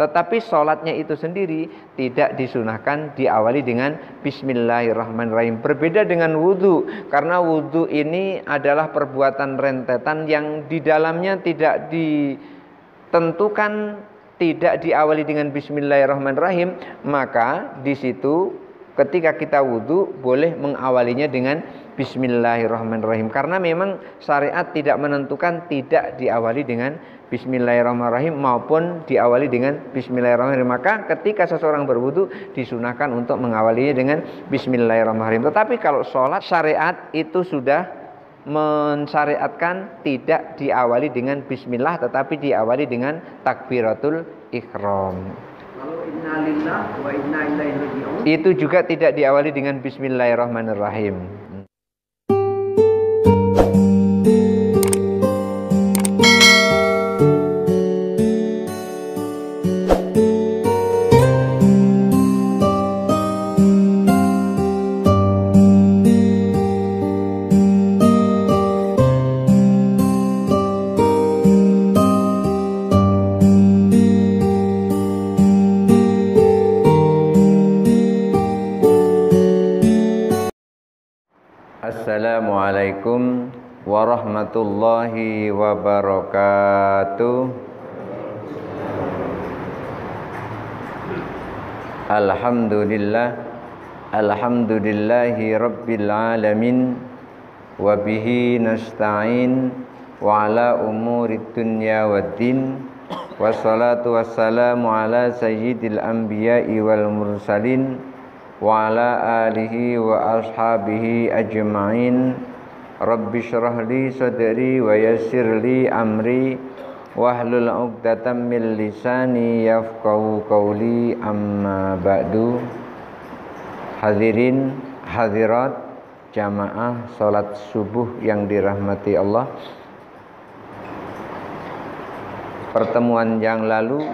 Tetapi sholatnya itu sendiri tidak disunahkan diawali dengan bismillahirrahmanirrahim. Berbeda dengan wudhu, karena wudhu ini adalah perbuatan rentetan yang di dalamnya tidak ditentukan, tidak diawali dengan bismillahirrahmanirrahim. Maka di situ ketika kita wudhu boleh mengawalinya dengan bismillahirrahmanirrahim, karena memang syariat tidak menentukan tidak diawali dengan bismillahirrahmanirrahim maupun diawali dengan bismillahirrahmanirrahim. Maka ketika seseorang berwudu disunahkan untuk mengawalinya dengan bismillahirrahmanirrahim. Tetapi kalau sholat, syariat itu sudah mensyariatkan tidak diawali dengan bismillah, tetapi diawali dengan takbiratul ihram. Kalau inna lillahi wa inna ilaihi raji'un, itu juga tidak diawali dengan bismillahirrahmanirrahim. Assalamualaikum warahmatullahi wabarakatuh. Alhamdulillahi rabbil alamin, wa bihi nasta'in wa ala umurid dunya waddin, wassalatu wassalamu ala sayyidil anbiya'i wal mursalin wa ala alihi wa ashabihi ajma'in. Rabbi syrah li sadri wa yassir li amri wahlul 'uqdatam min lisani yafqahu qawli, amma ba'du. Hadirin hadirat jamaah salat subuh yang dirahmati Allah. Pertemuan yang lalu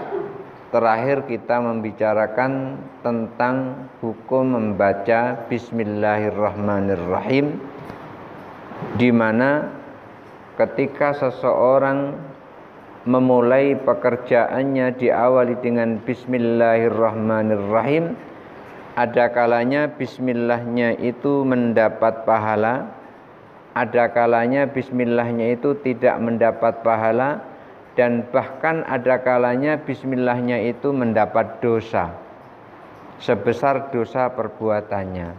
terakhir kita membicarakan tentang hukum membaca bismillahirrahmanirrahim, di mana ketika seseorang memulai pekerjaannya diawali dengan bismillahirrahmanirrahim, ada kalanya bismillahnya itu mendapat pahala, ada kalanya bismillahnya itu tidak mendapat pahala, dan bahkan ada kalanya bismillahnya itu mendapat dosa sebesar dosa perbuatannya.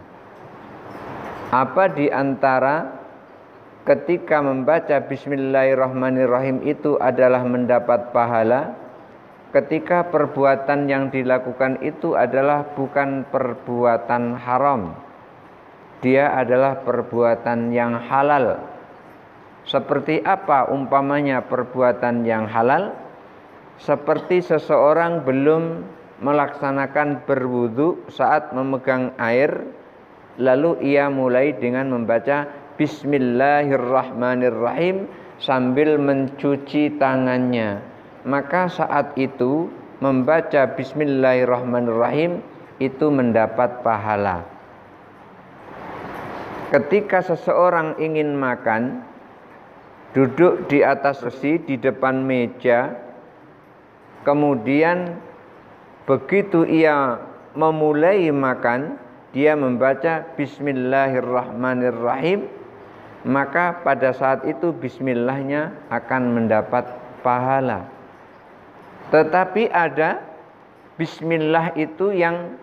Apa di antara ketika membaca bismillahirrahmanirrahim itu adalah mendapat pahala, ketika perbuatan yang dilakukan itu adalah bukan perbuatan haram, dia adalah perbuatan yang halal. Seperti apa umpamanya perbuatan yang halal? Seperti seseorang belum melaksanakan berwudu saat memegang air, lalu ia mulai dengan membaca bismillahirrahmanirrahim sambil mencuci tangannya. Maka saat itu membaca bismillahirrahmanirrahim itu mendapat pahala. Ketika seseorang ingin makan, duduk di atas kursi di depan meja, kemudian begitu ia memulai makan, dia membaca bismillahirrahmanirrahim, maka pada saat itu bismillahnya akan mendapat pahala. Tetapi ada bismillah itu yang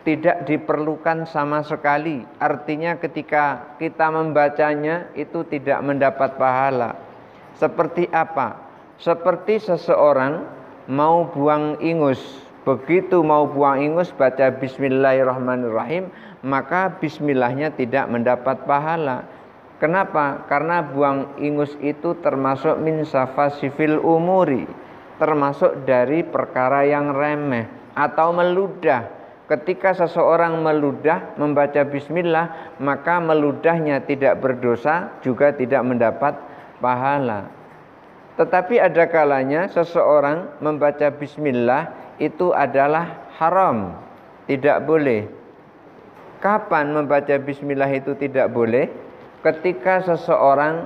tidak diperlukan sama sekali. Artinya ketika kita membacanya itu tidak mendapat pahala. Seperti apa? Seperti seseorang mau buang ingus. Begitu mau buang ingus baca bismillahirrahmanirrahim, maka bismillahnya tidak mendapat pahala. Kenapa? Karena buang ingus itu termasuk min safasifil umuri, termasuk dari perkara yang remeh atau meludah. Ketika seseorang meludah membaca bismillah, maka meludahnya tidak berdosa, juga tidak mendapat pahala. Tetapi ada kalanya seseorang membaca bismillah itu adalah haram, tidak boleh. Kapan membaca bismillah itu tidak boleh? Ketika seseorang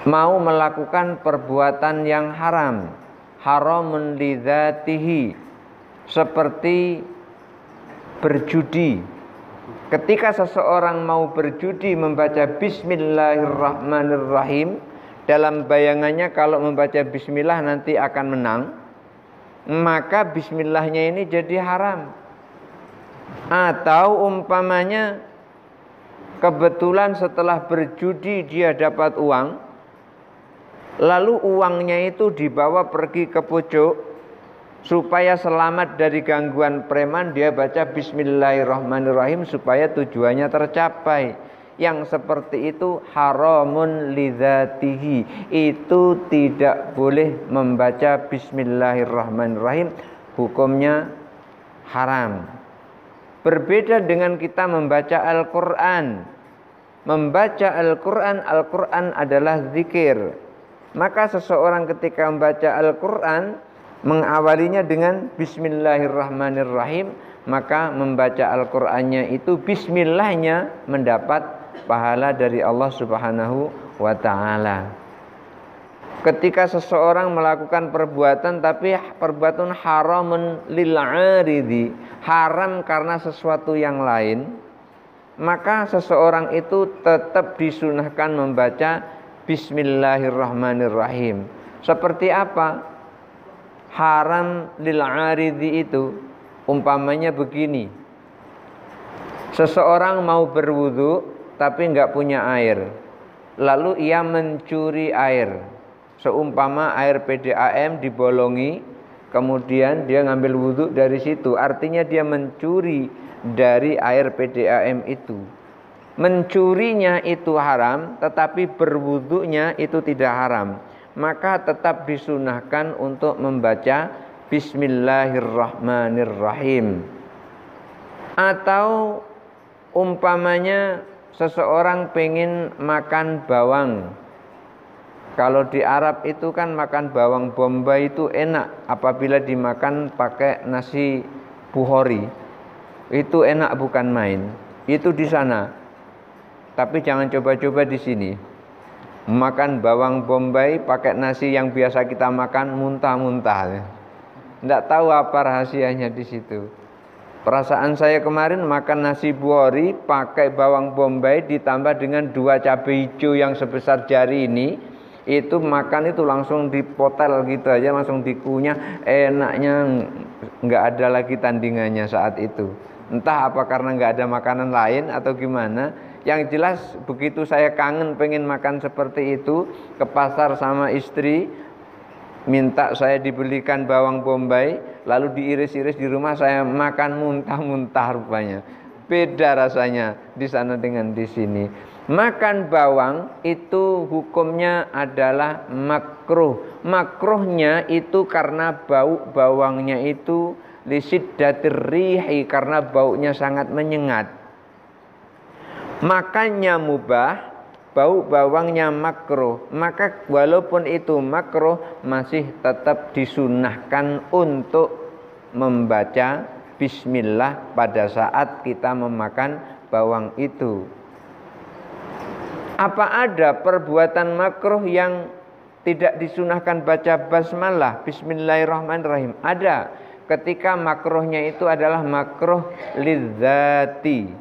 mau melakukan perbuatan yang haram. haramun lidzatihi, seperti berjudi. Ketika seseorang mau berjudi membaca bismillahirrahmanirrahim, dalam bayangannya kalau membaca bismillah nanti akan menang, maka bismillahnya ini jadi haram. Atau umpamanya kebetulan setelah berjudi dia dapat uang, lalu uangnya itu dibawa pergi ke pucuk, supaya selamat dari gangguan preman, dia baca bismillahirrahmanirrahim supaya tujuannya tercapai. Yang seperti itu haramun lidzatihi, itu tidak boleh membaca bismillahirrahmanirrahim, hukumnya haram. Berbeda dengan kita membaca Al-Quran. Membaca Al-Quran, Al-Quran adalah zikir. Maka seseorang ketika membaca Al-Quran mengawalinya dengan bismillahirrahmanirrahim, maka membaca Al-Qur'annya itu bismillahnya mendapat pahala dari Allah Subhanahu wa taala. Ketika seseorang melakukan perbuatan tapi perbuatan haramun lil 'aridi, haram karena sesuatu yang lain, maka seseorang itu tetap disunahkan membaca bismillahirrahmanirrahim. Seperti apa? Haram lil 'aridi itu umpamanya begini. Seseorang mau berwudu tapi enggak punya air, lalu ia mencuri air. Seumpama air PDAM dibolongi, kemudian dia ngambil wudu dari situ, artinya dia mencuri dari air PDAM itu. Mencurinya itu haram, tetapi berwudunya itu tidak haram. Maka tetap disunahkan untuk membaca bismillahirrahmanirrahim. Atau umpamanya seseorang pengen makan bawang. Kalau di Arab itu kan makan bawang bombay itu enak apabila dimakan pakai nasi bukhori. Itu enak bukan main. Itu di sana. Tapi jangan coba-coba di sini. Makan bawang bombay pakai nasi yang biasa kita makan muntah-muntah. Tidak tahu apa rahasianya di situ. Perasaan saya kemarin makan nasi bukhori pakai bawang bombay ditambah dengan 2 cabai hijau yang sebesar jari ini, itu makan itu langsung dipotel gitu aja, langsung dikunyah, enaknya nggak ada lagi tandingannya saat itu. Entah apa karena nggak ada makanan lain atau gimana. Yang jelas begitu saya kangen pengen makan seperti itu, ke pasar sama istri, minta saya dibelikan bawang bombay, lalu diiris-iris di rumah, saya makan muntah-muntah rupanya. Beda rasanya di sana dengan di sini. Makan bawang itu hukumnya adalah makruh. Makruhnya itu karena bau bawangnya itu lisiddatir rihi, karena baunya sangat menyengat. Makannya mubah, bau bawangnya makruh. Maka walaupun itu makruh, masih tetap disunahkan untuk membaca bismillah pada saat kita memakan bawang itu. Apa ada perbuatan makruh yang tidak disunahkan baca basmalah, bismillahirrahmanirrahim? Ada. Ketika makruhnya itu adalah makruh lidzati.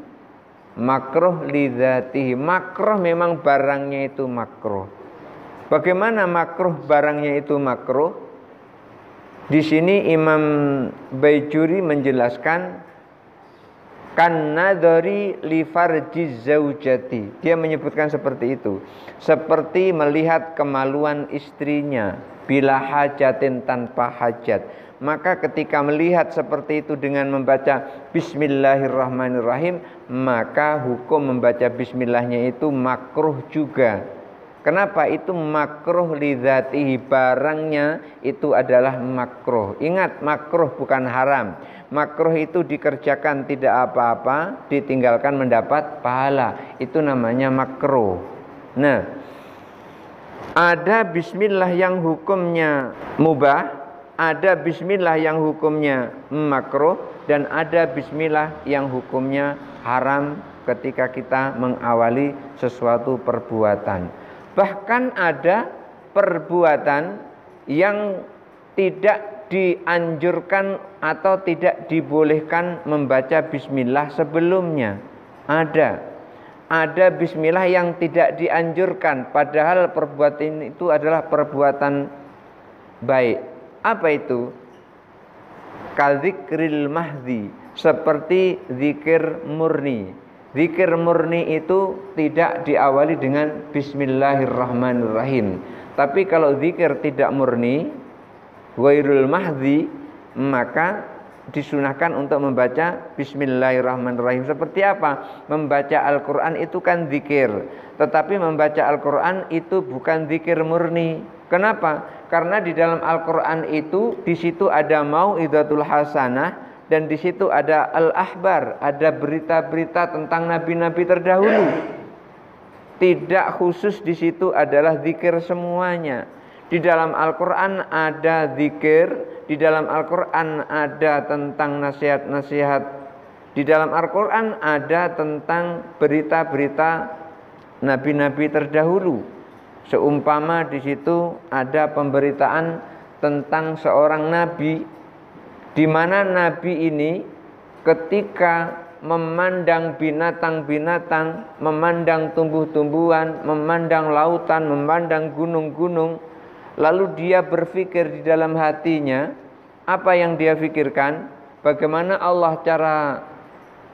Makruh lidzatihi. Makruh memang barangnya itu makruh. Bagaimana makruh barangnya itu makruh? Di sini Imam Baijuri menjelaskan kan nadhari li farjiz zaujati. Dia menyebutkan seperti itu. Seperti melihat kemaluan istrinya bila hajatin, tanpa hajat. Maka ketika melihat seperti itu dengan membaca bismillahirrahmanirrahim, maka hukum membaca bismillahnya itu makruh juga. Kenapa? Itu makruh lidzatihi, barangnya itu adalah makruh. Ingat, makruh bukan haram. Makruh itu dikerjakan tidak apa-apa, ditinggalkan mendapat pahala. Itu namanya makruh. Nah, ada bismillah yang hukumnya mubah, ada bismillah yang hukumnya makruh, dan ada bismillah yang hukumnya haram ketika kita mengawali sesuatu perbuatan. Bahkan ada perbuatan yang tidak dianjurkan atau tidak dibolehkan membaca bismillah sebelumnya. Ada bismillah yang tidak dianjurkan, padahal perbuatan itu adalah perbuatan baik. Apa itu? Kadzikril mahdi, seperti zikir murni. Zikir murni itu tidak diawali dengan bismillahirrahmanirrahim. Tapi kalau zikir tidak murni, ghairul mahdi, maka disunahkan untuk membaca bismillahirrahmanirrahim. Seperti apa? Membaca Al-Quran itu kan zikir, tetapi membaca Al-Quran itu bukan zikir murni. Kenapa? Karena di dalam Al-Quran itu, di situ ada mau'izatul hasanah, dan di situ ada al-ahbar, ada berita-berita tentang nabi-nabi terdahulu. Tidak khusus di situ adalah zikir semuanya. Di dalam Al-Quran ada zikir, di dalam Al-Quran ada tentang nasihat-nasihat, di dalam Al-Quran ada tentang berita-berita nabi-nabi terdahulu. Seumpama di situ ada pemberitaan tentang seorang nabi, di mana nabi ini ketika memandang binatang-binatang, memandang tumbuh-tumbuhan, memandang lautan, memandang gunung-gunung, lalu dia berpikir di dalam hatinya, apa yang dia pikirkan? Bagaimana Allah cara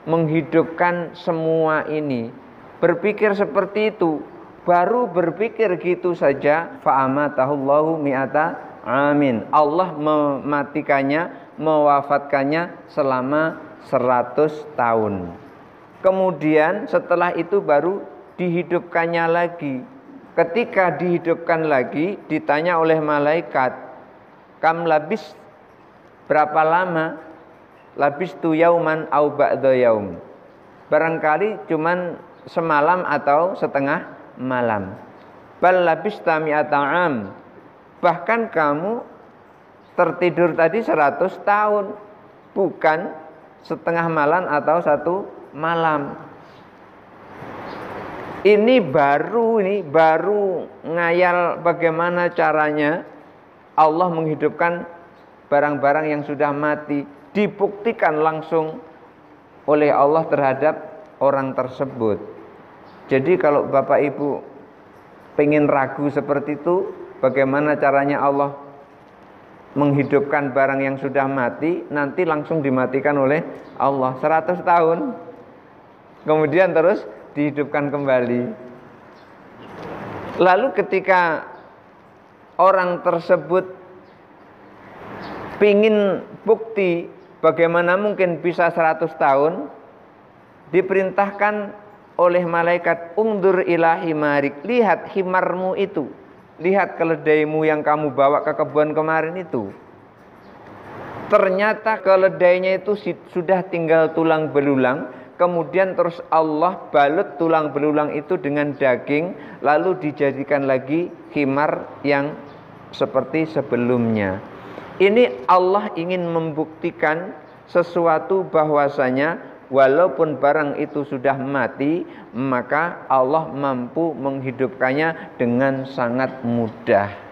menghidupkan semua ini? Berpikir seperti itu, baru berpikir gitu saja, fa'amatahullahu mi'ata amin. Allah mematikannya, mewafatkannya selama 100 tahun. Kemudian setelah itu baru dihidupkannya lagi. Ketika dihidupkan lagi, ditanya oleh malaikat, kam labis, berapa lama? Labis tu yauman au ba'da yaum. Barangkali cuman semalam atau setengah malam. Bal labis tami'ata am. Bahkan kamu tertidur tadi 100 tahun, bukan setengah malam atau 1 malam. Ini baru ngayal bagaimana caranya Allah menghidupkan barang-barang yang sudah mati. Dibuktikan langsung oleh Allah terhadap orang tersebut. Jadi kalau Bapak Ibu pengen ragu seperti itu, bagaimana caranya Allah menghidupkan barang yang sudah mati, nanti langsung dimatikan oleh Allah 100 tahun. Kemudian terus dihidupkan kembali. Lalu ketika orang tersebut pingin bukti bagaimana mungkin bisa 100 tahun, diperintahkan oleh malaikat, ungdur ila himarik, lihat himarmu itu, lihat keledaimu yang kamu bawa ke kebun kemarin itu. Ternyata keledainya itu sudah tinggal tulang belulang. Kemudian terus Allah balut tulang belulang itu dengan daging, lalu dijadikan lagi himar yang seperti sebelumnya. Ini Allah ingin membuktikan sesuatu, bahwasanya walaupun barang itu sudah mati, maka Allah mampu menghidupkannya dengan sangat mudah.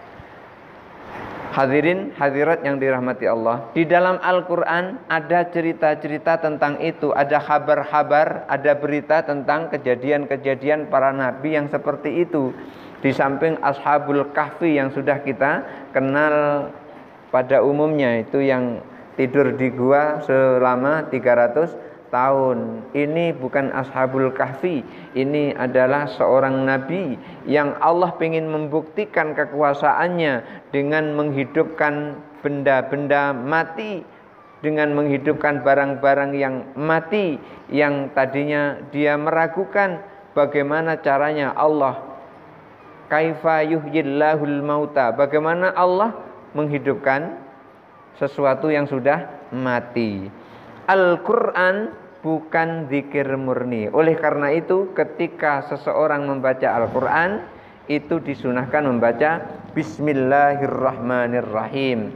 Hadirin hadirat yang dirahmati Allah, di dalam Al-Quran ada cerita-cerita tentang itu, ada kabar-kabar, ada berita tentang kejadian-kejadian para nabi yang seperti itu. Di samping Ashabul Kahfi yang sudah kita kenal pada umumnya, itu yang tidur di gua selama 300 tahun. Ini bukan Ashabul Kahfi, ini adalah seorang nabi yang Allah ingin membuktikan kekuasaannya dengan menghidupkan benda-benda mati, dengan menghidupkan barang-barang yang mati, yang tadinya dia meragukan bagaimana caranya Allah. Kaifa yuhyillahul mauta, bagaimana Allah menghidupkan sesuatu yang sudah mati. Al-Quran bukan zikir murni. Oleh karena itu, ketika seseorang membaca Al-Quran, itu disunahkan membaca Bismillahirrahmanirrahim.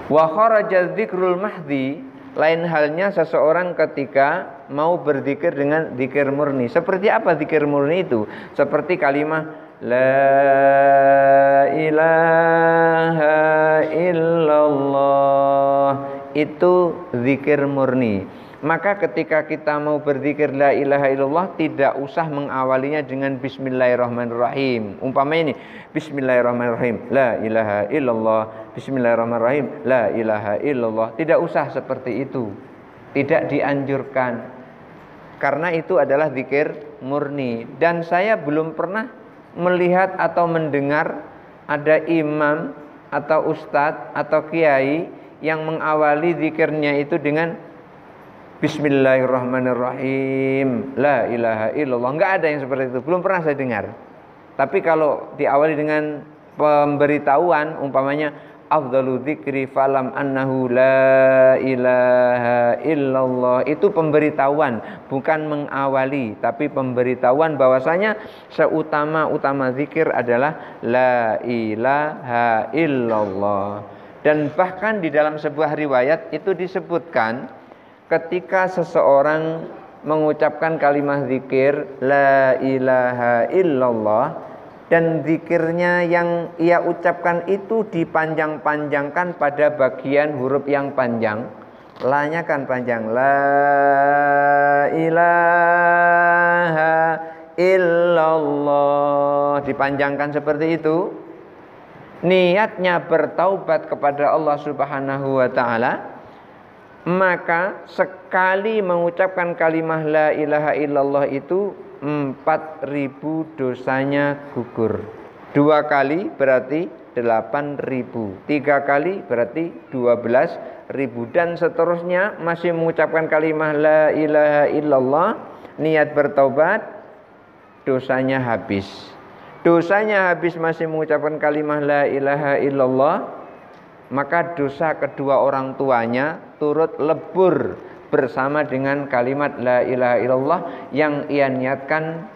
Wa kharaja dzikrul mahdi, lain halnya seseorang ketika mau berzikir dengan zikir murni. Seperti apa zikir murni itu? Seperti kalimat la ilaha illallah, itu zikir murni. Maka ketika kita mau berzikir la ilaha illallah, tidak usah mengawalinya dengan bismillahirrahmanirrahim. Umpamanya ini, bismillahirrahmanirrahim, la ilaha illallah, bismillahirrahmanirrahim, la ilaha illallah. Tidak usah seperti itu. Tidak dianjurkan. Karena itu adalah zikir murni. Dan saya belum pernah melihat atau mendengar ada imam atau ustadz atau kiai yang mengawali zikirnya itu dengan bismillahirrahmanirrahim, la ilaha illallah. Enggak ada yang seperti itu, belum pernah saya dengar. Tapi kalau diawali dengan pemberitahuan, umpamanya afdalu dzikri falam annahu la ilaha illallah, itu pemberitahuan, bukan mengawali, tapi pemberitahuan bahwasanya seutama-utama zikir adalah la ilaha illallah. Dan bahkan di dalam sebuah riwayat itu disebutkan ketika seseorang mengucapkan kalimat zikir la ilaha illallah dan zikirnya yang ia ucapkan itu dipanjang-panjangkan pada bagian huruf yang panjang, la-nya kan panjang, la ilaha illallah, dipanjangkan seperti itu, niatnya bertaubat kepada Allah Subhanahu wa ta'ala, maka sekali mengucapkan kalimah la ilaha illallah itu 4.000 dosanya gugur. 2 kali berarti 8.000, 3 kali berarti 12.000, dan seterusnya masih mengucapkan kalimah la ilaha illallah, niat bertaubat, dosanya habis. Dosanya habis masih mengucapkan kalimah la ilaha illallah, maka dosa kedua orang tuanya turut lebur bersama dengan kalimat la ilaha illallah yang ia niatkan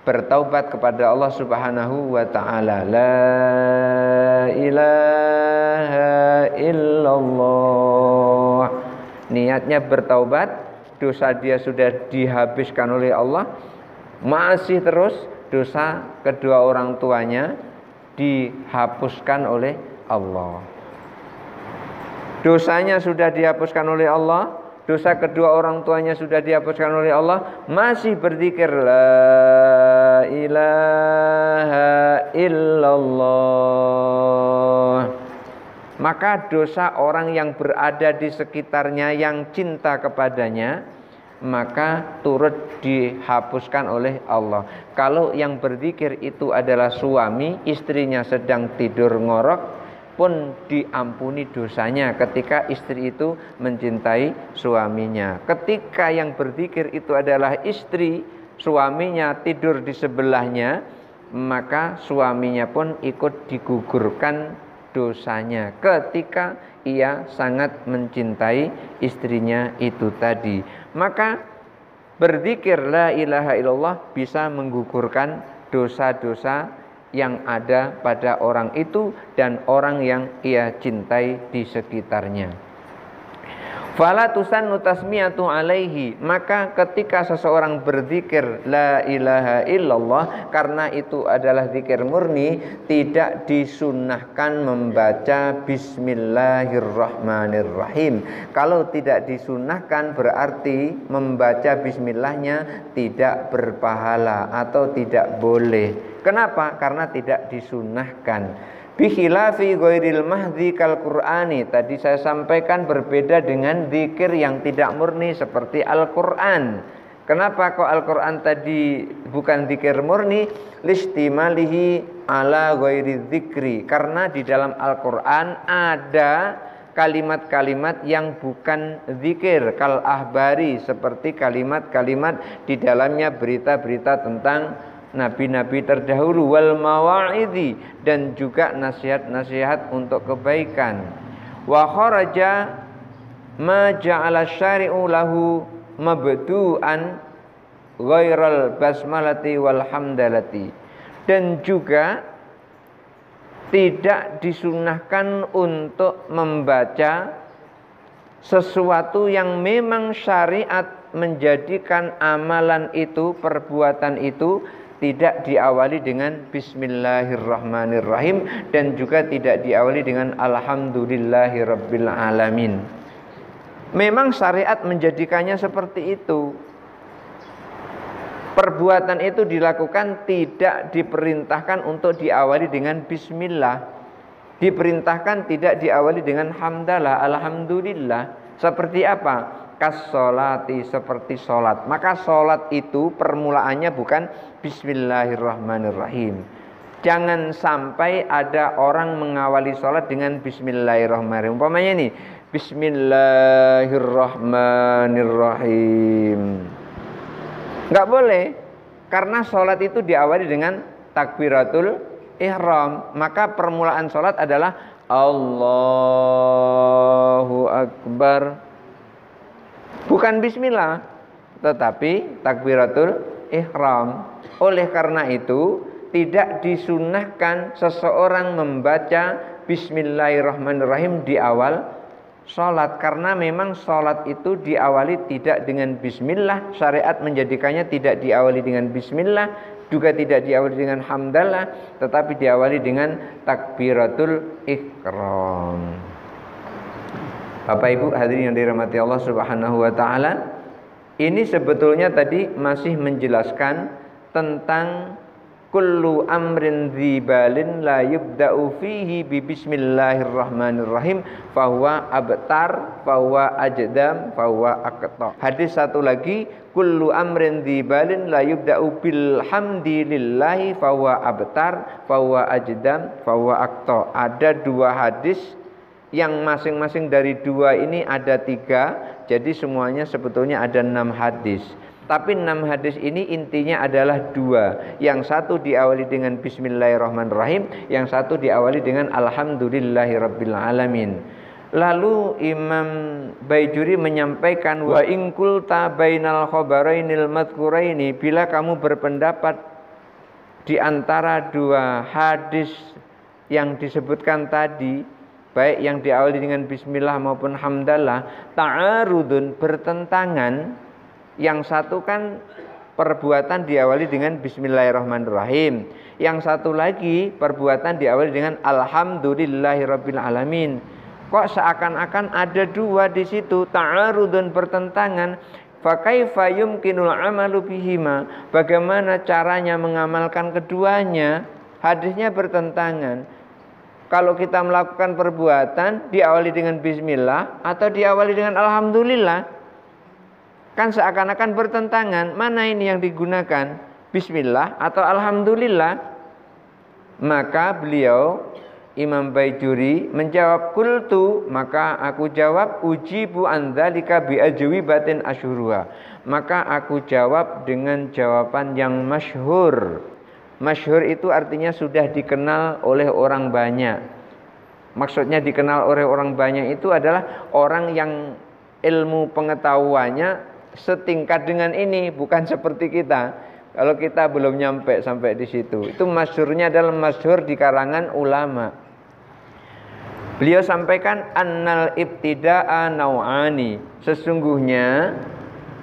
bertaubat kepada Allah Subhanahu wa ta'ala. La ilaha illallah, niatnya bertaubat, dosa dia sudah dihabiskan oleh Allah, masih terus dosa kedua orang tuanya dihapuskan oleh Allah. Dosanya sudah dihapuskan oleh Allah, dosa kedua orang tuanya sudah dihapuskan oleh Allah, masih berzikir la ilaha illallah, maka dosa orang yang berada di sekitarnya yang cinta kepadanya, maka turut dihapuskan oleh Allah. Kalau yang berzikir itu adalah suami, istrinya sedang tidur ngorok, pun diampuni dosanya ketika istri itu mencintai suaminya. Ketika yang berzikir itu adalah istri, suaminya tidur di sebelahnya, maka suaminya pun ikut digugurkan dosanya ketika ia sangat mencintai istrinya itu tadi. Maka berzikir la ilaha illallah bisa menggugurkan dosa-dosa yang ada pada orang itu dan orang yang ia cintai di sekitarnya. Fala tusannu tasmiyatu alaihi, maka ketika seseorang berzikir la ilaha illallah, karena itu adalah zikir murni, tidak disunnahkan membaca bismillahirrahmanirrahim. Kalau tidak disunnahkan berarti membaca bismillahnya tidak berpahala atau tidak boleh. Kenapa? Karena tidak disunnahkan. Bikhilafi ghairil mahdi kal Qur'ani, tadi saya sampaikan berbeda dengan zikir yang tidak murni seperti Al-Qur'an. Kenapa kok Al-Qur'an tadi bukan zikir murni? Listimalihi ala ghairi dzikri, karena di dalam Al-Qur'an ada kalimat-kalimat yang bukan zikir, kal ahbari, seperti kalimat-kalimat di dalamnya berita-berita tentang nabi-nabi terdahulu, wal mawa'idhi, dan juga nasihat-nasihat untuk kebaikan. Wa kharaja ma ja'ala syari'u lahu mabdu'an ghairal basmalati wal hamdalati, dan juga tidak disunahkan untuk membaca sesuatu yang memang syariat menjadikan amalan itu, perbuatan itu tidak diawali dengan bismillahirrahmanirrahim dan juga tidak diawali dengan alhamdulillahirabbil alamin. Memang syariat menjadikannya seperti itu. Perbuatan itu dilakukan tidak diperintahkan untuk diawali dengan bismillah. Diperintahkan tidak diawali dengan hamdalah, alhamdulillah. Seperti apa? Kas-sholati, seperti sholat. Maka sholat itu permulaannya bukan bismillahirrahmanirrahim. Jangan sampai ada orang mengawali sholat dengan bismillahirrahmanirrahim. Umpamanya ini, bismillahirrahmanirrahim. Enggak boleh, karena sholat itu diawali dengan takbiratul ihram. Maka permulaan sholat adalah Allahu Akbar, bukan bismillah, tetapi takbiratul ihram. Oleh karena itu tidak disunahkan seseorang membaca bismillahirrahmanirrahim di awal sholat, karena memang sholat itu diawali tidak dengan bismillah. Syariat menjadikannya tidak diawali dengan bismillah, juga tidak diawali dengan hamdalah, tetapi diawali dengan takbiratul ihram. Bapak Ibu hadirin yang dirahmati Allah Subhanahu wa taala, ini sebetulnya tadi masih menjelaskan tentang kullu amrin dzibalin la yubda'u fihi bi bismillahirrahmanirrahim fahuwa abtar fahuwa ajdam fahuwa aqta. Hadis satu lagi, kullu amrin dzibalin la yubda'u bil hamdilillahi fahuwa abtar fahuwa ajdam fahuwa aqta. Ada dua hadis yang masing-masing dari dua ini ada tiga, jadi semuanya sebetulnya ada 6 hadis. Tapi 6 hadis ini intinya adalah dua. Yang satu diawali dengan bismillahirrahmanirrahim, yang satu diawali dengan alhamdulillahirabbil alamin. Lalu Imam Baijuri menyampaikan, wa in qulta bainal khabarainil madhkuraini, bila kamu berpendapat di antara dua hadis yang disebutkan tadi, baik yang diawali dengan bismillah maupun hamdalah, ta'arudun, bertentangan. Yang satu kan perbuatan diawali dengan bismillahirrahmanirrahim, yang satu lagi perbuatan diawali dengan alhamdulillahirabbil alamin. Kok seakan-akan ada dua di situ, ta'arudun, bertentangan. Fa kaifa yumkinul amalu bihima, bagaimana caranya mengamalkan keduanya? Hadisnya bertentangan. Kalau kita melakukan perbuatan diawali dengan bismillah atau diawali dengan alhamdulillah, kan seakan-akan bertentangan. Mana ini yang digunakan? Bismillah atau alhamdulillah? Maka beliau Imam Baijuri menjawab, qultu, maka aku jawab, ujibu an dzalika bi ajwibatin asyhuruha. Maka aku jawab dengan jawaban yang masyhur. Masyhur itu artinya sudah dikenal oleh orang banyak. Maksudnya dikenal oleh orang banyak itu adalah orang yang ilmu pengetahuannya setingkat dengan ini, bukan seperti kita. Kalau kita belum nyampe sampai di situ, itu masyhurnya adalah masyhur di kalangan ulama. Beliau sampaikan annal ibtida'a nau'ani, sesungguhnya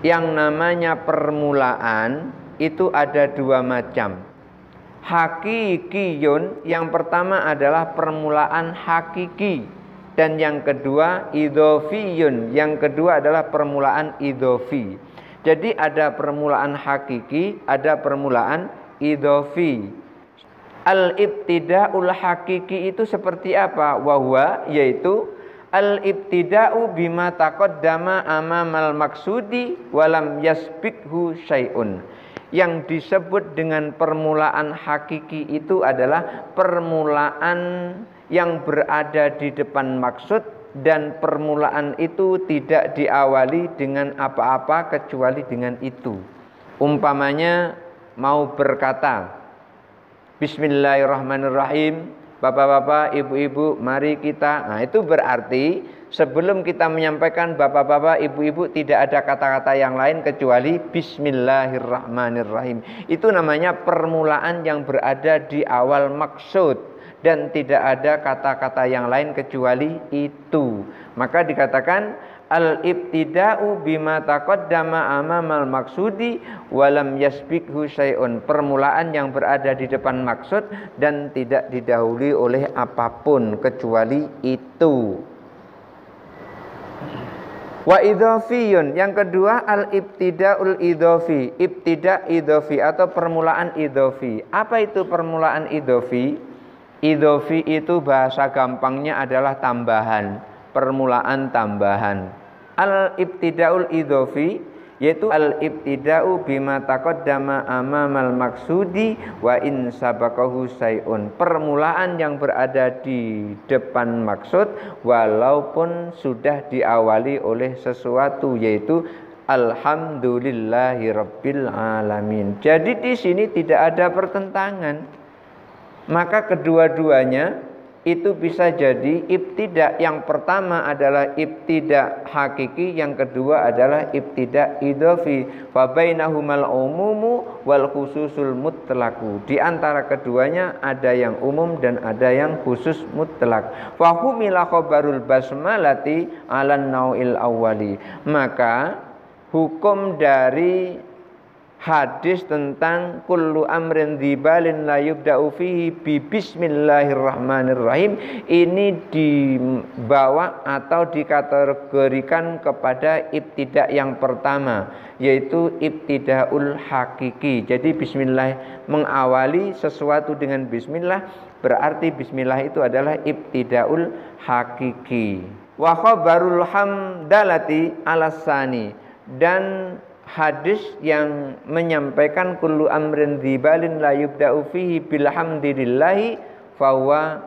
yang namanya permulaan itu ada dua macam. Hakikiyun, yang pertama adalah permulaan hakiki, dan yang kedua idhofiyun, yang kedua adalah permulaan idhofi. Jadi ada permulaan hakiki, ada permulaan idhofi. Al-ibtida'ul hakiki itu seperti apa? Wahwa, yaitu al-ibtida'u bima taqaddama amamal maksudi walam yasbikhu syai'un. Yang disebut dengan permulaan hakiki itu adalah permulaan yang berada di depan maksud, dan permulaan itu tidak diawali dengan apa-apa kecuali dengan itu. Umpamanya mau berkata bismillahirrahmanirrahim, bapak-bapak, ibu-ibu, mari kita. Nah, itu berarti sebelum kita menyampaikan bapak-bapak, ibu-ibu, tidak ada kata-kata yang lain kecuali bismillahirrahmanirrahim. Itu namanya permulaan yang berada di awal maksud, dan tidak ada kata-kata yang lain kecuali itu. Maka dikatakan al-ibtida'u bima taqaddama amamal maksudi walam yasbiqhu syai'un. Permulaan yang berada di depan maksud dan tidak didahului oleh apapun kecuali itu. Wa idhofiyun, yang kedua al-ibtida'ul idhofi, ibtida' idhofi atau permulaan idhofi. Apa itu permulaan idhofi? Idhofi itu bahasa gampangnya adalah tambahan, permulaan tambahan. Al-ibtida'ul idhofi yaitu al-ibtida'u bima taqaddama amamal maksudi wa in sabaqahu syai'un. Permulaan yang berada di depan maksud walaupun sudah diawali oleh sesuatu, yaitu alhamdulillahi rabbil alamin. Jadi di sini tidak ada pertentangan. Maka kedua-duanya itu bisa jadi ibtida'. Yang pertama adalah ibtida' hakiki, yang kedua adalah ibtida' idhofi. Fa bainahumal umumu wal khususul mutlaqu. Di antara keduanya ada yang umum dan ada yang khusus mutlak. Fa humila khabarul basmalati 'alan nau'il awwali. Maka hukum dari hadis tentang kullu amrin dzibalin la yubda'u fihi bi bismillahirrahmanirrahim ini dibawa atau dikategorikan kepada ibtida' yang pertama, yaitu ibtida'ul hakiki. Jadi bismillah, mengawali sesuatu dengan bismillah, berarti bismillah itu adalah ibtida'ul hakiki. Wa khabarul hamdalati alasani, dan hadis yang menyampaikan kullu amrin dzibalin la yubda'u fihi bilhamdillahi fahuwa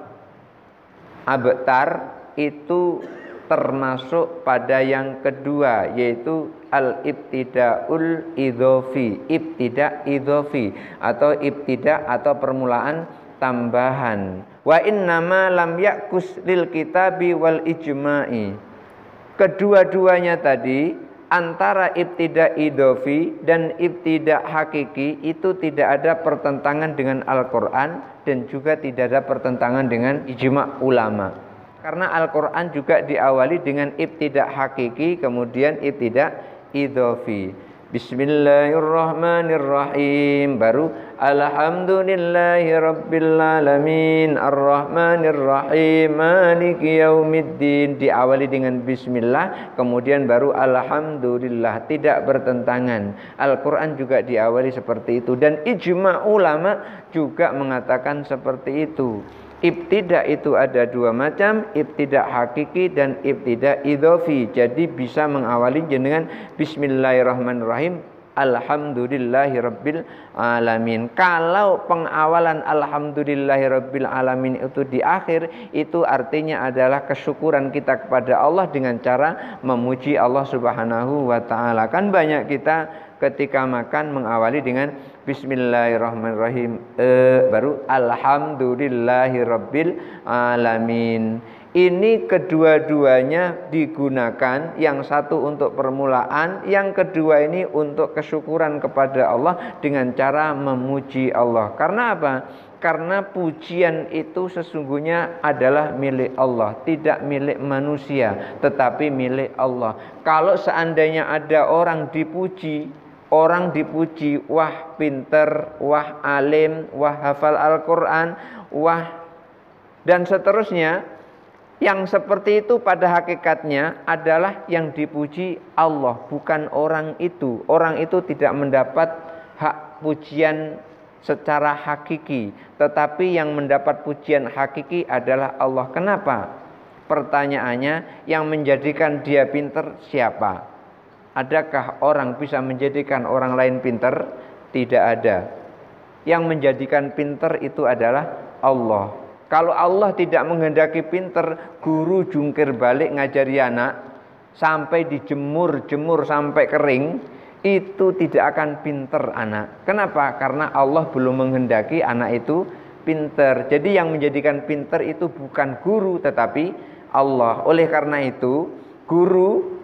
abtar, itu termasuk pada yang kedua, yaitu al-ibtida'ul idhofi, ibtida' idhofi atau ibtida' atau permulaan tambahan. Wa innama lam yakus lil kitabi wal ijma'i. Kedua-duanya tadi, antara ibtida' idhofi dan ibtida' hakiki, itu tidak ada pertentangan dengan Al-Quran dan juga tidak ada pertentangan dengan ijma' ulama. Karena Al-Quran juga diawali dengan ibtida' hakiki kemudian ibtida' idhofi. Bismillahirrahmanirrahim, baru alhamdulillahi rabbil alamin arrahmanirrahim maliki yaumiddin, diawali dengan bismillah kemudian baru alhamdulillah, tidak bertentangan. Al-Quran juga diawali seperti itu dan ijma' ulama juga mengatakan seperti itu. Ibtida' itu ada dua macam, ibtida' hakiki dan ibtida' idhofi. Jadi bisa mengawali dengan bismillahirrahmanirrahim alhamdulillahirabbil alamin. Kalau pengawalan alhamdulillahirabbil alamin itu di akhir, itu artinya adalah kesyukuran kita kepada Allah dengan cara memuji Allah Subhanahu wa taala. Kan banyak kita ketika makan mengawali dengan bismillahirrahmanirrahim, baru alhamdulillahirabbil alamin. Ini kedua-duanya digunakan, yang satu untuk permulaan, yang kedua ini untuk kesyukuran kepada Allah dengan cara memuji Allah. Karena apa? Karena pujian itu sesungguhnya adalah milik Allah, tidak milik manusia, tetapi milik Allah. Kalau seandainya ada orang dipuji, wah pinter, wah alim, wah hafal Al-Quran, wah dan seterusnya, yang seperti itu pada hakikatnya adalah yang dipuji Allah, bukan orang itu. Orang itu tidak mendapat hak pujian secara hakiki, tetapi yang mendapat pujian hakiki adalah Allah. Kenapa? Pertanyaannya, yang menjadikan dia pinter siapa? Adakah orang bisa menjadikan orang lain pinter? Tidak ada. Yang menjadikan pinter itu adalah Allah. Kalau Allah tidak menghendaki pinter, guru jungkir balik ngajari anak sampai dijemur sampai kering, itu tidak akan pinter anak. Kenapa? Karena Allah belum menghendaki anak itu pinter. Jadi yang menjadikan pinter itu bukan guru tetapi Allah. Oleh karena itu, guru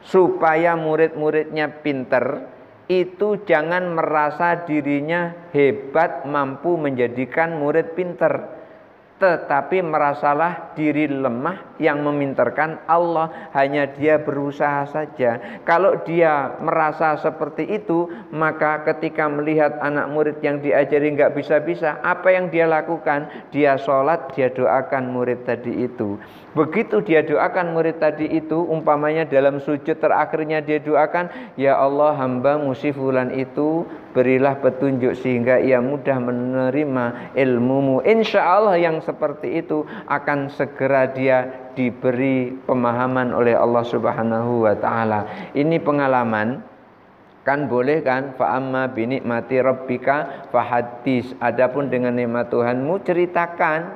supaya murid-muridnya pinter itu jangan merasa dirinya hebat mampu menjadikan murid pinter, tetapi merasalah diri lemah yang memintarkan Allah, hanya dia berusaha saja. Kalau dia merasa seperti itu, maka ketika melihat anak murid yang diajari nggak bisa-bisa, apa yang dia lakukan? Dia sholat, dia doakan murid tadi itu. Begitu dia doakan murid tadi itu, umpamanya dalam sujud terakhirnya dia doakan, ya Allah, hamba-Mu si fulan itu berilah petunjuk sehingga ia mudah menerima ilmu-Mu. Insya Allah yang seperti itu akan segera dia diberi pemahaman oleh Allah Subhanahu wa ta'ala. Ini pengalaman. Kan boleh kan? Fa'amma binikmati rabbika fahaddis. Adapun dengan nikmat Tuhanmu, ceritakan.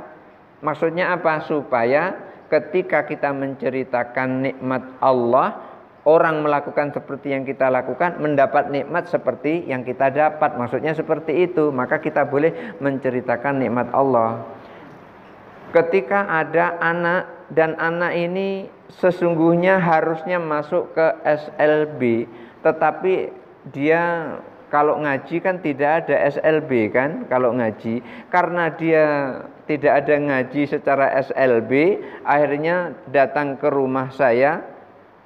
Maksudnya apa? Supaya ketika kita menceritakan nikmat Allah, orang melakukan seperti yang kita lakukan, mendapat nikmat seperti yang kita dapat. Maksudnya seperti itu. Maka kita boleh menceritakan nikmat Allah. Ketika ada anak, dan anak ini sesungguhnya harusnya masuk ke SLB, tetapi dia kalau ngaji kan tidak ada SLB kan, kalau ngaji. Karena dia tidak ada ngaji secara SLB, akhirnya datang ke rumah saya,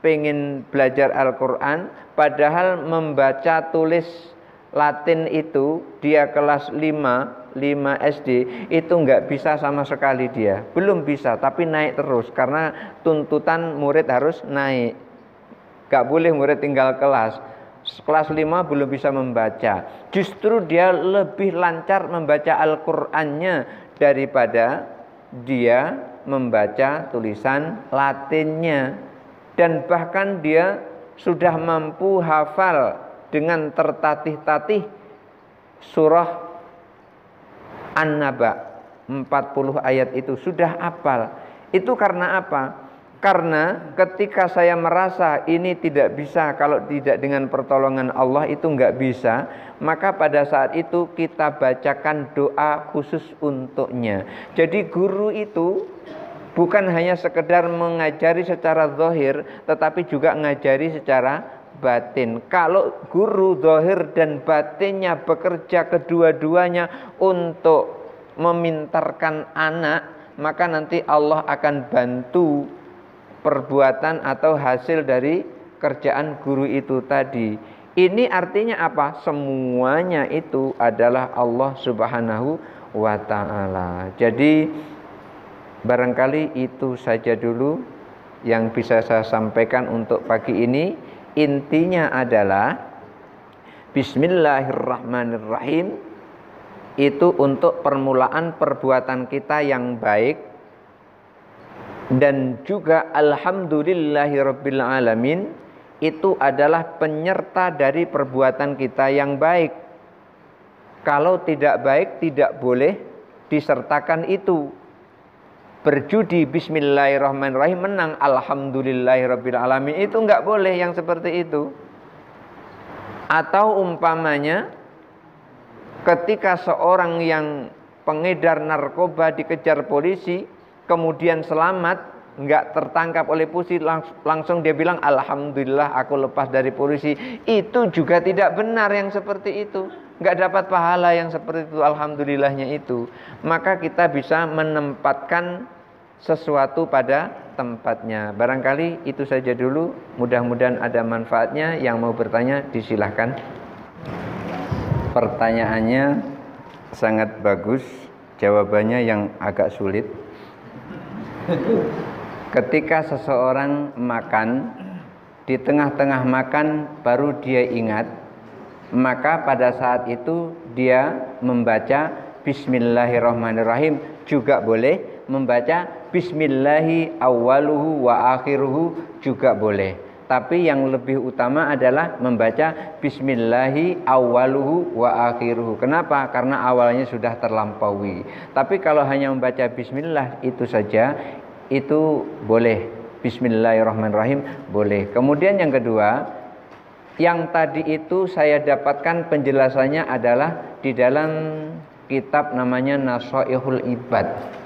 pengen belajar Al-Quran, padahal membaca tulis Latin itu dia kelas 5 SD itu nggak bisa sama sekali, dia belum bisa, tapi naik terus karena tuntutan murid harus naik, nggak boleh murid tinggal kelas 5 belum bisa membaca. Justru dia lebih lancar membaca Al-Qur'annya daripada dia membaca tulisan Latinnya. Dan bahkan dia sudah mampu hafal dengan tertatih-tatih surah An-Naba 40 ayat itu sudah hafal. Itu karena apa? Karena ketika saya merasa ini tidak bisa kalau tidak dengan pertolongan Allah, itu nggak bisa, maka pada saat itu kita bacakan doa khusus untuknya. Jadi guru itu bukan hanya sekedar mengajari secara zahir, tetapi juga ngajari secara batin. Kalau guru zahir dan batinnya bekerja kedua-duanya untuk memintarkan anak, maka nanti Allah akan bantu perbuatan atau hasil dari kerjaan guru itu tadi. Ini artinya apa? Semuanya itu adalah Allah Subhanahu wa ta'ala. Jadi barangkali itu saja dulu yang bisa saya sampaikan untuk pagi ini. Intinya adalah Bismillahirrahmanirrahim itu untuk permulaan perbuatan kita yang baik, dan juga Alhamdulillahirabbil alamin itu adalah penyerta dari perbuatan kita yang baik. Kalau tidak baik tidak boleh disertakan itu. Berjudi Bismillahirrahmanirrahim menang Alhamdulillahirabbil alamin, itu enggak boleh yang seperti itu. Atau umpamanya ketika seorang yang pengedar narkoba dikejar polisi, kemudian selamat, nggak tertangkap oleh polisi, langsung dia bilang Alhamdulillah aku lepas dari polisi. Itu juga tidak benar yang seperti itu, nggak dapat pahala yang seperti itu, Alhamdulillahnya itu. Maka kita bisa menempatkan sesuatu pada tempatnya. Barangkali itu saja dulu, mudah-mudahan ada manfaatnya. Yang mau bertanya disilahkan. Pertanyaannya sangat bagus, jawabannya yang agak sulit. Ketika seseorang makan, di tengah-tengah makan baru dia ingat, maka pada saat itu dia membaca Bismillahirrahmanirrahim. Juga boleh membaca Bismillahi awwaluhu wa akhiruhu, juga boleh. Tapi yang lebih utama adalah membaca Bismillahi awwaluhu wa akhiruhu. Kenapa? Karena awalnya sudah terlampaui. Tapi kalau hanya membaca Bismillah itu saja, itu boleh. Bismillahirrahmanirrahim boleh. Kemudian yang kedua, yang tadi itu saya dapatkan penjelasannya adalah di dalam kitab namanya Nasaihul Ibad.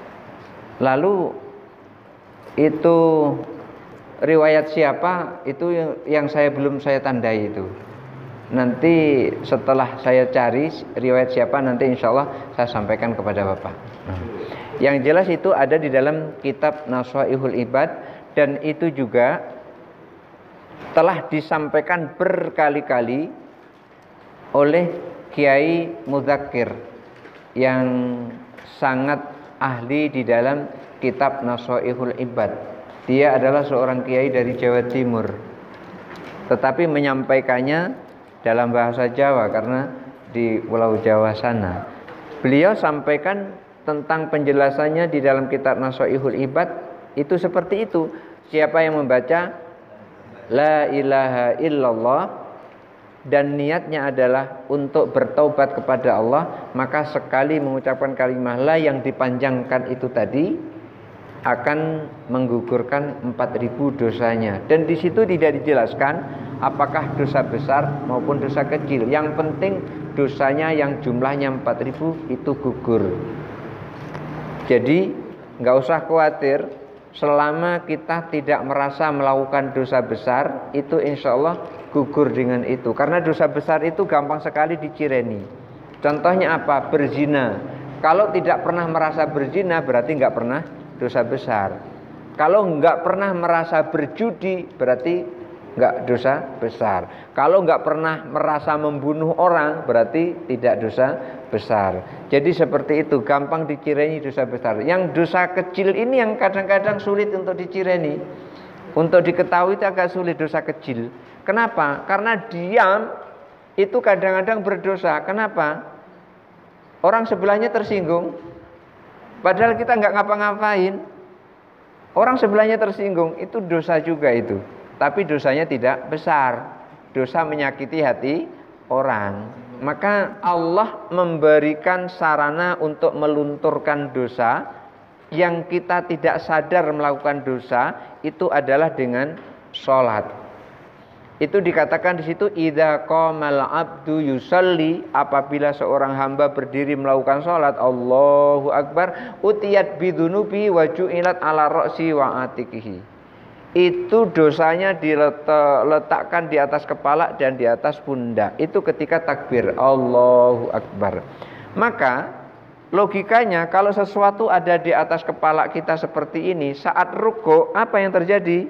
Lalu itu riwayat siapa itu yang belum saya tandai itu. Nanti setelah saya cari riwayat siapa, nanti insya Allah saya sampaikan kepada Bapak. Yang jelas itu ada di dalam kitab Naswaihul Ibad, dan itu juga telah disampaikan berkali-kali oleh Kiai Mudzakir yang sangat ahli di dalam kitab Naswaihul Ibad. Dia adalah seorang kiai dari Jawa Timur, tetapi menyampaikannya dalam bahasa Jawa karena di Pulau Jawa sana. Beliau sampaikan tentang penjelasannya di dalam kitab Naswaihul Ibad itu seperti itu. Siapa yang membaca La ilaha illallah dan niatnya adalah untuk bertaubat kepada Allah, maka sekali mengucapkan kalimat la yang dipanjangkan itu tadi akan menggugurkan 4.000 dosanya. Dan di situ tidak dijelaskan apakah dosa besar maupun dosa kecil. Yang penting dosanya yang jumlahnya 4.000 itu gugur. Jadi nggak usah khawatir, selama kita tidak merasa melakukan dosa besar, itu insya Allah gugur dengan itu. Karena dosa besar itu gampang sekali dicireni. Contohnya apa? Berzina. Kalau tidak pernah merasa berzina berarti nggak pernah dosa besar. Kalau nggak pernah merasa berjudi berarti nggak dosa besar. Kalau nggak pernah merasa membunuh orang berarti tidak dosa besar. Jadi seperti itu, gampang dicireni dosa besar. Yang dosa kecil ini yang kadang-kadang sulit untuk dicireni, untuk diketahui itu agak sulit dosa kecil. Kenapa? Karena diam itu kadang-kadang berdosa. Kenapa? Orang sebelahnya tersinggung, padahal kita nggak ngapa-ngapain. Orang sebelahnya tersinggung, itu dosa juga itu. Tapi dosanya tidak besar. Dosa menyakiti hati orang. Maka Allah memberikan sarana untuk melunturkan dosa. Yang kita tidak sadar melakukan dosa itu adalah dengan sholat. Itu dikatakan di situ idza qamal abdu yusalli, apabila seorang hamba berdiri melakukan sholat, Allahu akbar, utiyat bidunubi wa ju'ilat ala ra'si wa atikihi. Itu dosanya diletakkan di atas kepala dan di atas pundak. Itu ketika takbir Allahu akbar. Maka logikanya kalau sesuatu ada di atas kepala kita seperti ini, saat ruku apa yang terjadi?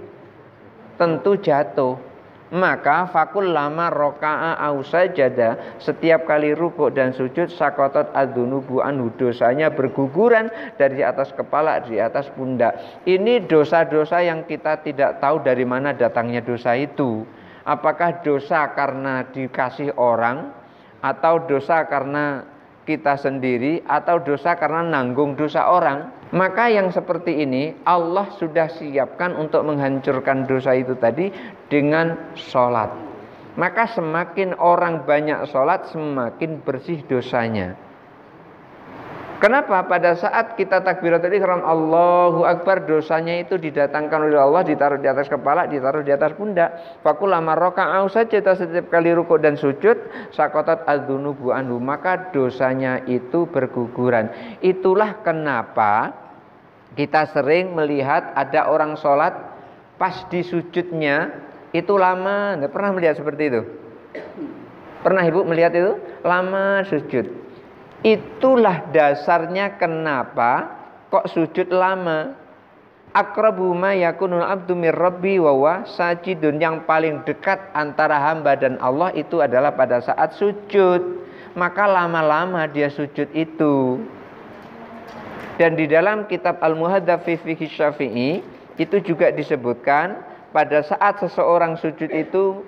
Tentu jatuh. Maka fakul lama roka'a au sajada, setiap kali rukuk dan sujud sakotot adzunubu anhu, dosanya berguguran dari atas kepala, di atas pundak. Ini dosa-dosa yang kita tidak tahu dari mana datangnya dosa itu. Apakah dosa karena dikasih orang, atau dosa karena kita sendiri, atau dosa karena nanggung dosa orang. Maka yang seperti ini Allah sudah siapkan untuk menghancurkan dosa itu tadi dengan sholat. Maka semakin orang banyak sholat, semakin bersih dosanya. Kenapa? Pada saat kita takbiratul ihram Allahu akbar, dosanya itu didatangkan oleh Allah, ditaruh di atas kepala, ditaruh di atas pundak. Fakulama roka'au saja, setiap kali rukuk dan sujud sakotat adzunubu anhu, maka dosanya itu berguguran. Itulah kenapa kita sering melihat ada orang sholat pas di sujudnya itu lama. Nggak pernah melihat seperti itu? Pernah ibu melihat itu? Lama sujud. Itulah dasarnya kenapa kok sujud lama. Aqrabu ma yakunul abdu mir rabbi wa huwa sajidun, yang paling dekat antara hamba dan Allah itu adalah pada saat sujud. Maka lama-lama dia sujud itu. Dan di dalam kitab Al-Muhadzab fi Fiqh Syafi'i itu juga disebutkan pada saat seseorang sujud itu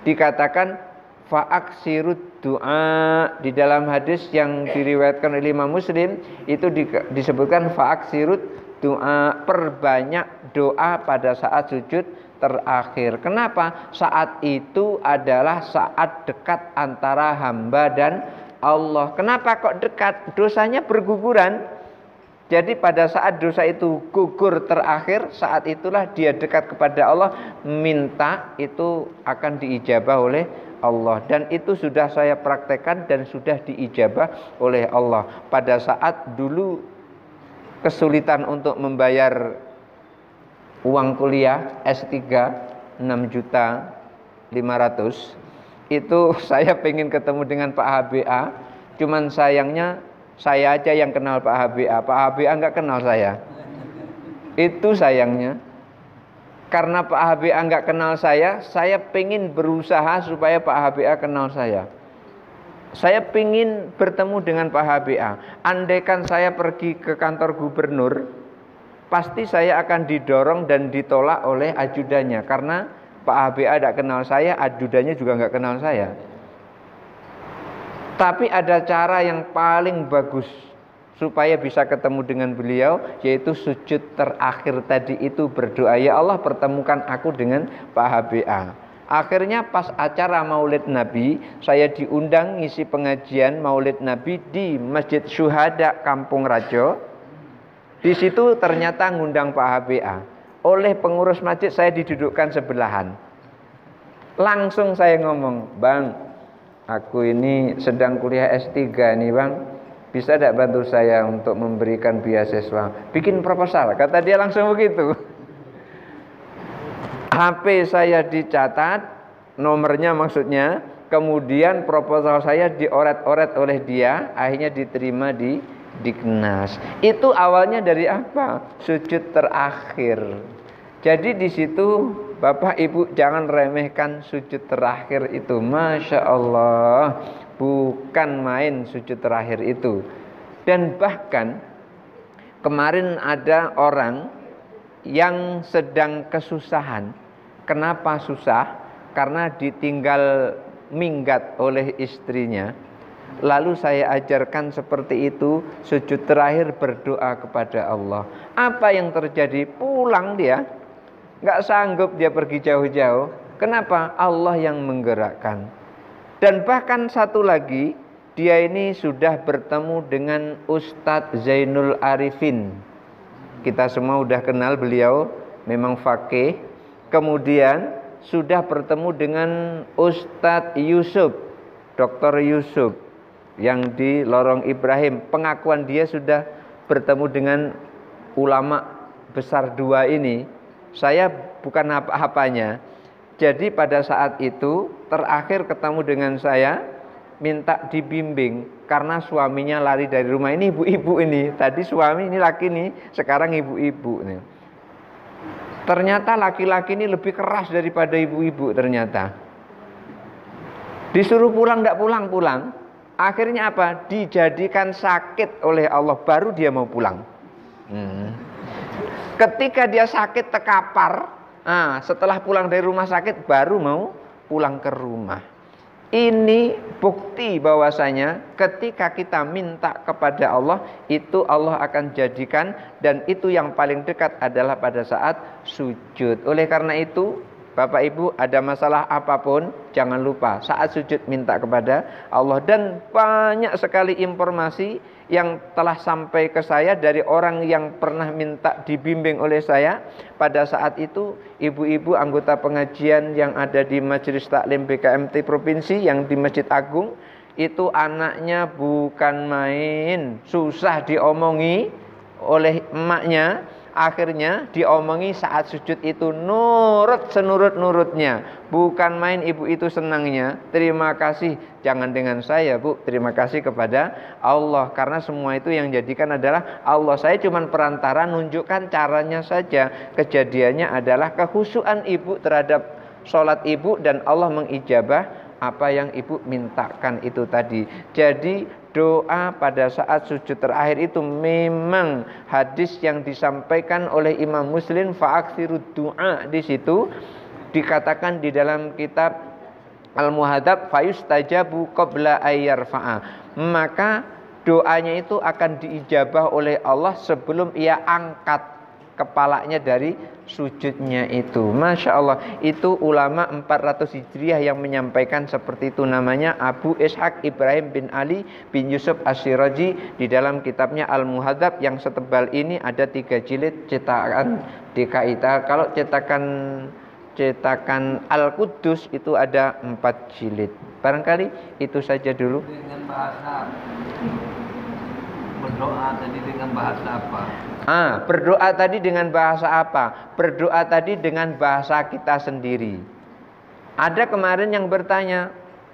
dikatakan fa'aksirud doa. Di dalam hadis yang diriwayatkan oleh Imam Muslim itu disebutkan fa'aksirud doa, perbanyak doa pada saat sujud terakhir. Kenapa? Saat itu adalah saat dekat antara hamba dan Allah. Kenapa kok dekat? Dosanya berguguran. Jadi pada saat dosa itu gugur terakhir, saat itulah dia dekat kepada Allah, minta itu akan diijabah oleh Allah. Dan itu sudah saya praktekkan dan sudah diijabah oleh Allah. Pada saat dulu kesulitan untuk membayar uang kuliah S3 6.500.000, itu saya pengen ketemu dengan Pak HBA. Cuman sayangnya Saya aja yang kenal Pak HBA. Pak HBA nggak kenal saya. Itu sayangnya. Karena Pak HBA nggak kenal saya pengen berusaha supaya Pak HBA kenal saya. Saya pengen bertemu dengan Pak HBA. Andaikan saya pergi ke kantor gubernur, pasti saya akan didorong dan ditolak oleh ajudannya. Karena Pak HBA tidak kenal saya, ajudannya juga nggak kenal saya. Tapi ada cara yang paling bagus supaya bisa ketemu dengan beliau, yaitu sujud terakhir tadi itu berdoa, ya Allah pertemukan aku dengan Pak HBA. Akhirnya pas acara Maulid Nabi, saya diundang ngisi pengajian Maulid Nabi di Masjid Syuhada Kampung Rajo. Di situ ternyata ngundang Pak HBA. Oleh pengurus masjid saya didudukkan sebelahan. Langsung saya ngomong, Bang, aku ini sedang kuliah S3 nih Bang, bisa tidak bantu saya untuk memberikan beasiswa? Bikin proposal, kata dia langsung begitu. HP saya dicatat, nomornya maksudnya, kemudian proposal saya dioret-oret oleh dia, akhirnya diterima di Diknas. Itu awalnya dari apa? Sujud terakhir. Jadi di situ Bapak Ibu jangan remehkan sujud terakhir itu. Masya Allah, bukan main sujud terakhir itu. Dan bahkan kemarin ada orang yang sedang kesusahan. Kenapa susah? Karena ditinggal minggat oleh istrinya. Lalu saya ajarkan seperti itu, sujud terakhir berdoa kepada Allah. Apa yang terjadi? Pulang dia. Nggak sanggup dia pergi jauh-jauh. Kenapa? Allah yang menggerakkan. Dan bahkan satu lagi, dia ini sudah bertemu dengan Ustadz Zainul Arifin. Kita semua udah kenal beliau, memang faqih. Kemudian sudah bertemu dengan Ustadz Yusuf, Dr. Yusuf yang di Lorong Ibrahim. Pengakuan dia sudah bertemu dengan ulama besar dua ini. Saya bukan apa-apanya. Jadi pada saat itu terakhir ketemu dengan saya, minta dibimbing karena suaminya lari dari rumah. Ini ibu-ibu ini. Tadi suami, ini laki nih, sekarang ibu-ibu nih. Ternyata laki-laki ini lebih keras daripada ibu-ibu ternyata. Disuruh pulang tidak pulang-pulang. Akhirnya apa? Dijadikan sakit oleh Allah, baru dia mau pulang. Ketika dia sakit terkapar, setelah pulang dari rumah sakit baru mau pulang ke rumah. Ini bukti bahwasanya ketika kita minta kepada Allah, itu Allah akan jadikan, dan itu yang paling dekat adalah pada saat sujud. Oleh karena itu, Bapak Ibu ada masalah apapun, jangan lupa saat sujud minta kepada Allah. Dan banyak sekali informasi yang telah sampai ke saya dari orang yang pernah minta dibimbing oleh saya. Pada saat itu ibu-ibu anggota pengajian yang ada di Majelis Taklim BKMT Provinsi yang di Masjid Agung, itu anaknya bukan main, susah diomongi oleh emaknya. Akhirnya diomongi saat sujud itu nurut senurut-nurutnya. Bukan main ibu itu senangnya. Terima kasih, jangan dengan saya Bu, terima kasih kepada Allah. Karena semua itu yang jadikan adalah Allah. Saya cuma perantara, nunjukkan caranya saja. Kejadiannya adalah kekhusyuan ibu terhadap sholat ibu, dan Allah mengijabah apa yang ibu mintakan itu tadi. Jadi doa pada saat sujud terakhir itu memang hadis yang disampaikan oleh Imam Muslim, fa'aksirud du'a. Di situ dikatakan di dalam kitab Al-Muhadzab, fayustajabu qabla ayyarfa'a. Maka doanya itu akan diijabah oleh Allah sebelum ia angkat kepalanya dari sujudnya itu. Masya Allah, itu ulama 400 Hijriah yang menyampaikan seperti itu. Namanya Abu Ishaq Ibrahim bin Ali bin Yusuf Asyiraji. Di dalam kitabnya Al-Muhadzab yang setebal ini ada 3 jilid cetakan DKI. Kalau cetakan Al-Quddus itu ada 4 jilid. Barangkali itu saja dulu. Dengan bahasa berdoa tadi dengan bahasa apa? Berdoa tadi dengan bahasa apa? Berdoa tadi dengan bahasa kita sendiri. Ada kemarin yang bertanya,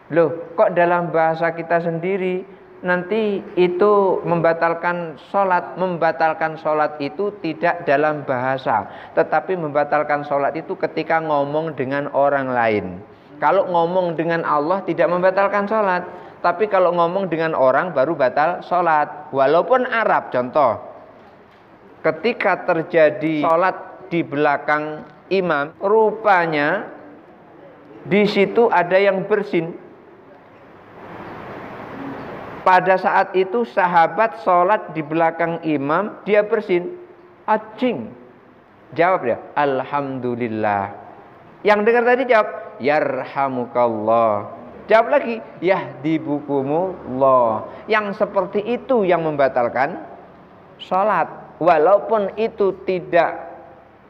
loh kok dalam bahasa kita sendiri? nanti itu membatalkan sholat. Membatalkan sholat itu tidak dalam bahasa, tetapi membatalkan sholat itu ketika ngomong dengan orang lain. Kalau ngomong dengan Allah tidak membatalkan sholat, tapi kalau ngomong dengan orang baru batal sholat. Walaupun Arab, contoh, ketika terjadi sholat di belakang imam, rupanya di situ ada yang bersin. Pada saat itu sahabat sholat di belakang imam, dia bersin. Acing. Jawab dia, alhamdulillah. Yang dengar tadi jawab, yarhamukallah. Jawab lagi, yahdibukumullah. Yang seperti itu yang membatalkan sholat. Walaupun itu tidak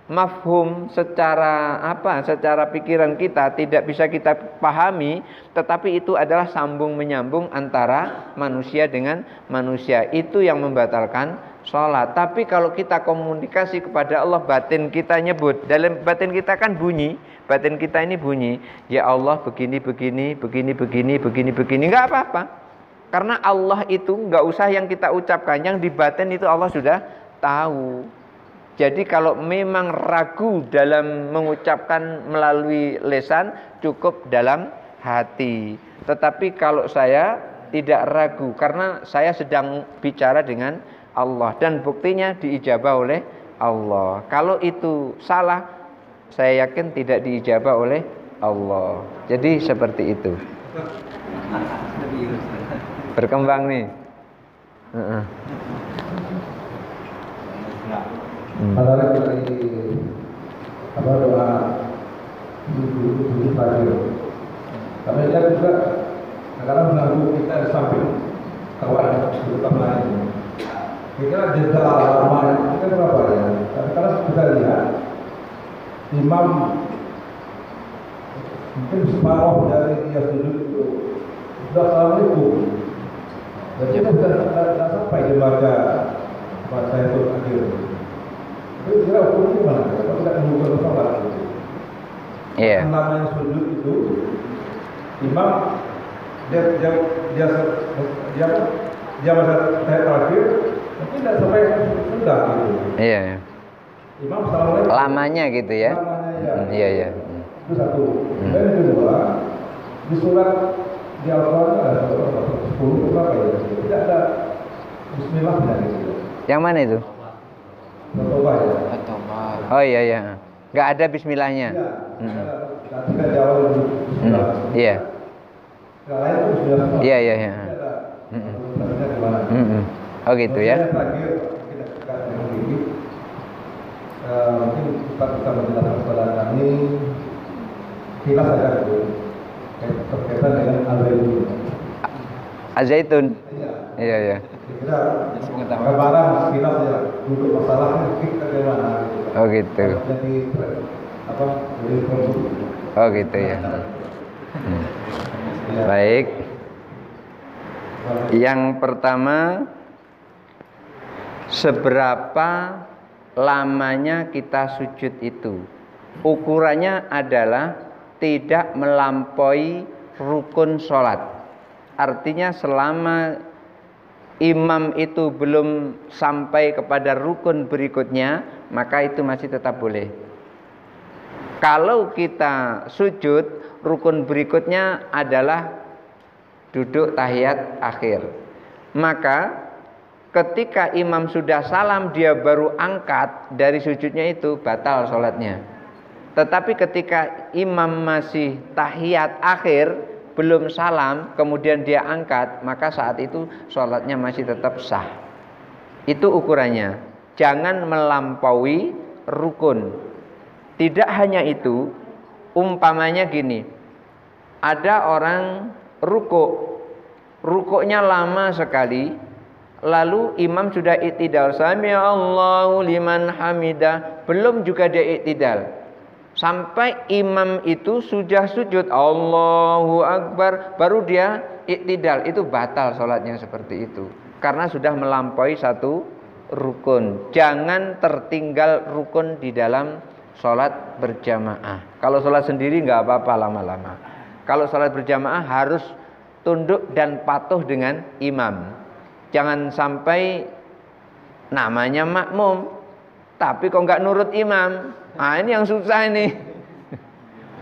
mafhum secara pikiran kita, tidak bisa kita pahami, tetapi itu adalah sambung menyambung antara manusia dengan manusia. Itu yang membatalkan sholat. Tapi kalau kita komunikasi kepada Allah, batin kita nyebut, dalam batin kita kan bunyi, batin kita ini bunyi, ya Allah begini, nggak apa-apa. Karena Allah itu nggak usah yang kita ucapkan, yang di batin itu Allah sudah tahu. Jadi kalau memang ragu dalam mengucapkan melalui lisan, cukup dalam hati. Tetapi kalau saya tidak ragu, karena saya sedang bicara dengan Allah, dan buktinya diijabah oleh Allah. Kalau itu salah, saya yakin tidak diijabah oleh Allah. Jadi seperti itu. Berkembang nih. Padahal kita ini doa tujuh pagi. Tapi kita juga kadang mengganggu kita di samping kawan terutama ini. Kira jeda lama itu kan berapa ya? Tapi kalau kita lihat imam mungkin separuh dari dia sujud itu sudah assalamualaikum. Jadi kita sudah sampai di baca itu akhir. Itu kira hukumnya gimana? Kalau tidak menunggu sholat itu. Iya. Namanya sujud itu, imam dia masa terakhir, mungkin tidak sampai sudah gitu. Iya. Imam assalamualaikum. Lamanya gitu ya. Lamanya Iya. Itu satu. Dan yang kedua, di surat di Al-Quran ada surat 10 berapa ya? Tidak ada Bismillahnya gitu. Yang mana itu? Bertobat ya. Oh iya. Nggak ada bismillahnya. Tidak jauh dulu. Iya. Yang lain itu sudah semua. Iya. Gimana? Oh gitu ya. Yang terakhir kita mungkin Ustaz bisa menjelaskan kepada kami kilas saja itu berkaitan dengan al-zaitun. Al-zaitun. Iya. Kira gambaran kilas ya duduk masalahnya kita bagaimana? Oh gitu. Jadi jadi produk. Oh gitu ya. Baik. Yang pertama, seberapa lamanya kita sujud itu? Ukurannya adalah tidak melampaui rukun sholat. Artinya selama imam itu belum sampai kepada rukun berikutnya, maka itu masih tetap boleh. Kalau kita sujud, rukun berikutnya adalah duduk tahiyat akhir. Maka ketika imam sudah salam, dia baru angkat dari sujudnya, itu batal sholatnya. Tetapi ketika imam masih tahiyat akhir, belum salam, kemudian dia angkat, maka saat itu sholatnya masih tetap sah. Itu ukurannya. Jangan melampaui rukun. Tidak hanya itu, umpamanya gini, ada orang rukuknya lama sekali, lalu imam sudah i'tidal, sami Allahu liman hamidah, belum juga dia i'tidal, sampai imam itu sudah sujud Allahu Akbar, baru dia i'tidal, itu batal sholatnya seperti itu, karena sudah melampaui satu rukun. Jangan tertinggal rukun di dalam sholat berjamaah. Kalau sholat sendiri nggak apa-apa lama-lama. Kalau sholat berjamaah harus tunduk dan patuh dengan imam. Jangan sampai namanya makmum tapi kok nggak nurut imam. Nah, ini yang susah ini.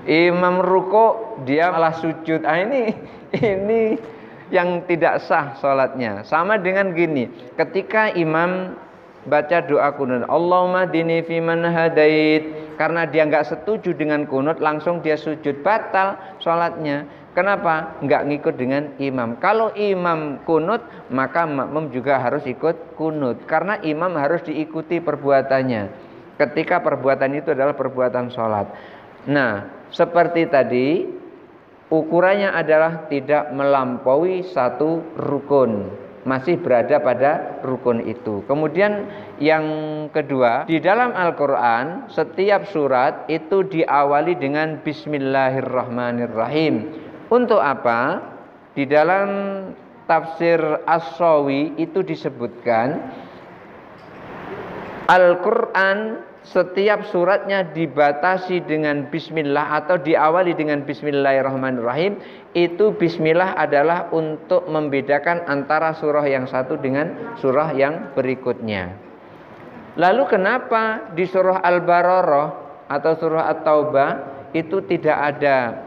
Imam ruku dia malah sujud. Ah, ini yang tidak sah sholatnya. Sama dengan gini, ketika imam baca doa kunut, Allahumma dini fiman hadait, karena dia nggak setuju dengan kunut, langsung dia sujud, batal sholatnya. Kenapa? Nggak ngikut dengan imam. Kalau imam kunut, maka makmum juga harus ikut kunut, karena imam harus diikuti perbuatannya ketika perbuatan itu adalah perbuatan sholat. Nah, seperti tadi, ukurannya adalah tidak melampaui satu rukun, masih berada pada rukun itu. Kemudian yang kedua, di dalam Al-Quran setiap surat itu diawali dengan Bismillahirrahmanirrahim. Untuk apa? Di dalam tafsir As-Sawi itu disebutkan Al-Quran setiap suratnya dibatasi dengan bismillah atau diawali dengan bismillahirrahmanirrahim. Itu bismillah adalah untuk membedakan antara surah yang satu dengan surah yang berikutnya. Lalu kenapa di surah Al-Baqarah atau surah At-Taubah itu tidak ada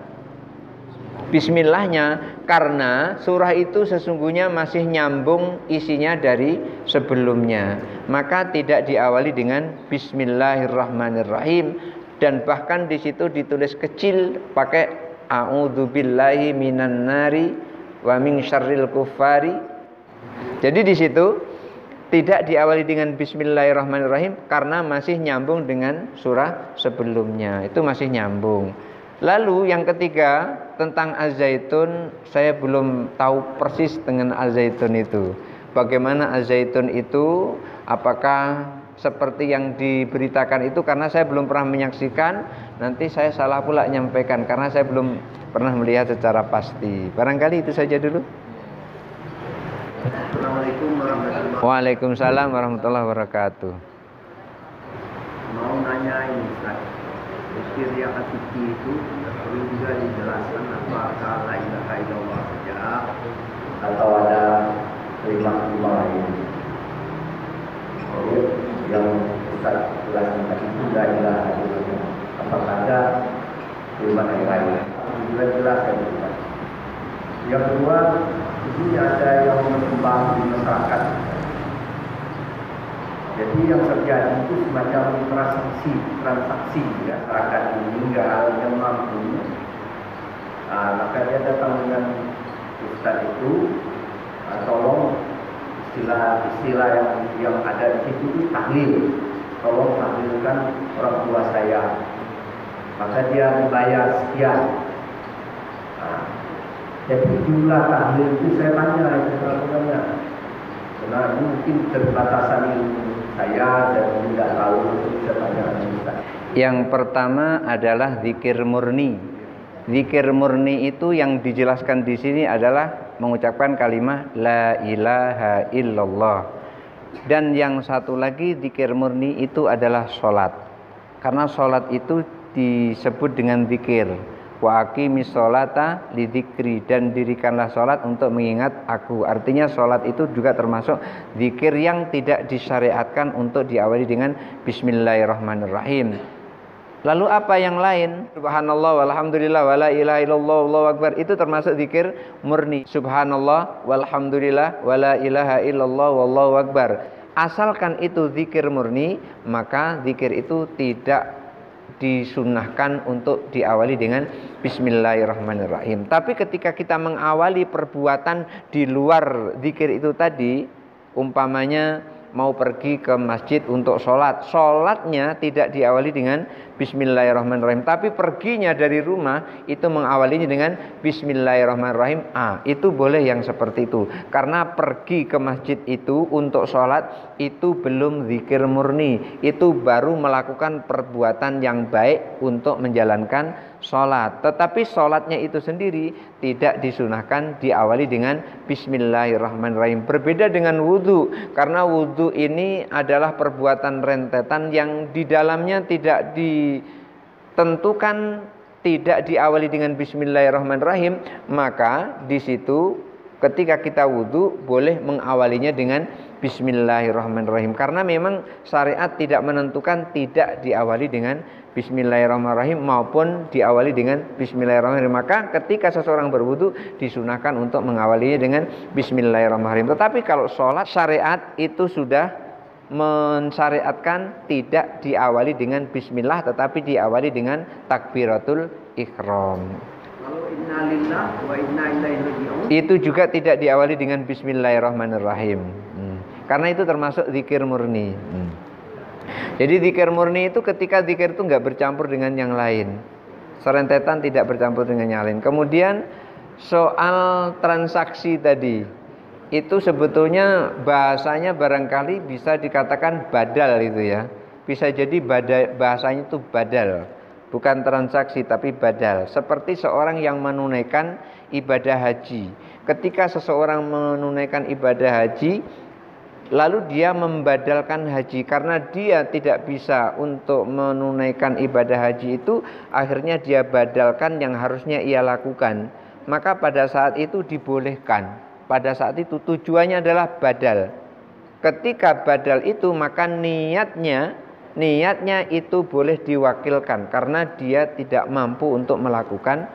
bismillahnya? Karena surah itu sesungguhnya masih nyambung isinya dari sebelumnya, maka tidak diawali dengan bismillahirrahmanirrahim. Dan bahkan di situ ditulis kecil pakai a'udzubillahi minan nari wa min syarril kuffari. Jadi di situ tidak diawali dengan bismillahirrahmanirrahim karena masih nyambung dengan surah sebelumnya, itu masih nyambung. Lalu yang ketiga tentang Az-Zaitun, saya belum tahu persis dengan Az-Zaitun itu. Bagaimana Az-Zaitun itu, apakah seperti yang diberitakan itu, karena saya belum pernah menyaksikan, nanti saya salah pula nyampaikan karena saya belum pernah melihat secara pasti. Barangkali itu saja dulu. Assalamualaikum warahmatullahi wabarakatuh. Waalaikumsalam warahmatullahi wabarakatuh. Mau nanya ini Ustaz, zikir yang hakiki itu perlu juga dijelaskan apakah la ilaha illallah saja atau ada kelima lain. Yang Ustaz jelaskan tadi itu la ilaha illallah, apakah ada kelima yang lain? Juga jelaskan Ustaz. Yang kedua, ini ada yang berkembang di masyarakat. Jadi yang terjadi itu semacam transaksi ya, masyarakat meninggal yang mampu. Maka dia datang dengan ustaz itu, tolong istilah yang ada di situ itu tahlil. Tolong tahlilkan orang tua saya. Maka dia dibayar sekian. Jadi jumlah tahlil itu saya tanya itu berapa. Karena ini mungkin terbatasan ilmu saya dan tidak tahu untuk bisa tanya. Yang pertama adalah zikir murni. Zikir murni itu yang dijelaskan di sini adalah mengucapkan kalimat la ilaha illallah. Dan yang satu lagi zikir murni itu adalah sholat. Karena sholat itu disebut dengan zikir. Wa aqimis sholata lidzikri, dan dirikanlah sholat untuk mengingat aku. Artinya sholat itu juga termasuk zikir yang tidak disyariatkan untuk diawali dengan bismillahirrahmanirrahim. Lalu apa yang lain? Subhanallah walhamdulillah wala ilaha illallah wallahu akbar, itu termasuk zikir murni. Subhanallah walhamdulillah wala ilaha illallah wallahu akbar. Asalkan itu zikir murni, maka zikir itu tidak disunahkan untuk diawali dengan bismillahirrahmanirrahim. Tapi ketika kita mengawali perbuatan di luar zikir itu tadi, umpamanya mau pergi ke masjid untuk sholat, sholatnya tidak diawali dengan bismillahirrahmanirrahim, tapi perginya dari rumah itu mengawalinya dengan bismillahirrahmanirrahim, itu boleh yang seperti itu. Karena pergi ke masjid itu untuk sholat itu belum zikir murni, itu baru melakukan perbuatan yang baik untuk menjalankan sholat. Tetapi sholatnya itu sendiri tidak disunahkan diawali dengan bismillahirrahmanirrahim. Berbeda dengan wudhu, karena wudhu ini adalah perbuatan rentetan yang di dalamnya tidak ditentukan tidak diawali dengan bismillahirrahmanirrahim, maka di situ ketika kita wudhu boleh mengawalinya dengan bismillahirrahmanirrahim. Karena memang syariat tidak menentukan tidak diawali dengan bismillahirrahmanirrahim maupun diawali dengan bismillahirrahmanirrahim. Maka ketika seseorang berwudhu disunahkan untuk mengawalinya dengan bismillahirrahmanirrahim. Tetapi kalau sholat, syariat itu sudah mensyariatkan tidak diawali dengan bismillah, tetapi diawali dengan takbiratul ihram. Kalau inna lillah wa inna ilaihi raji'un, Itu juga tidak diawali dengan bismillahirrahmanirrahim. Karena itu termasuk zikir murni. Jadi zikir murni itu ketika zikir itu nggak bercampur dengan yang lain, serentetan tidak bercampur dengan yang lain. Kemudian soal transaksi tadi, itu sebetulnya bahasanya barangkali bisa dikatakan badal itu ya. Bisa jadi bahasanya itu badal, bukan transaksi tapi badal. Seperti seorang yang menunaikan ibadah haji. Ketika seseorang menunaikan ibadah haji, lalu dia membadalkan haji karena dia tidak bisa untuk menunaikan ibadah haji itu, akhirnya dia badalkan yang harusnya ia lakukan. Maka pada saat itu dibolehkan. Pada saat itu tujuannya adalah badal. Ketika badal itu maka niatnya itu boleh diwakilkan karena dia tidak mampu untuk melakukan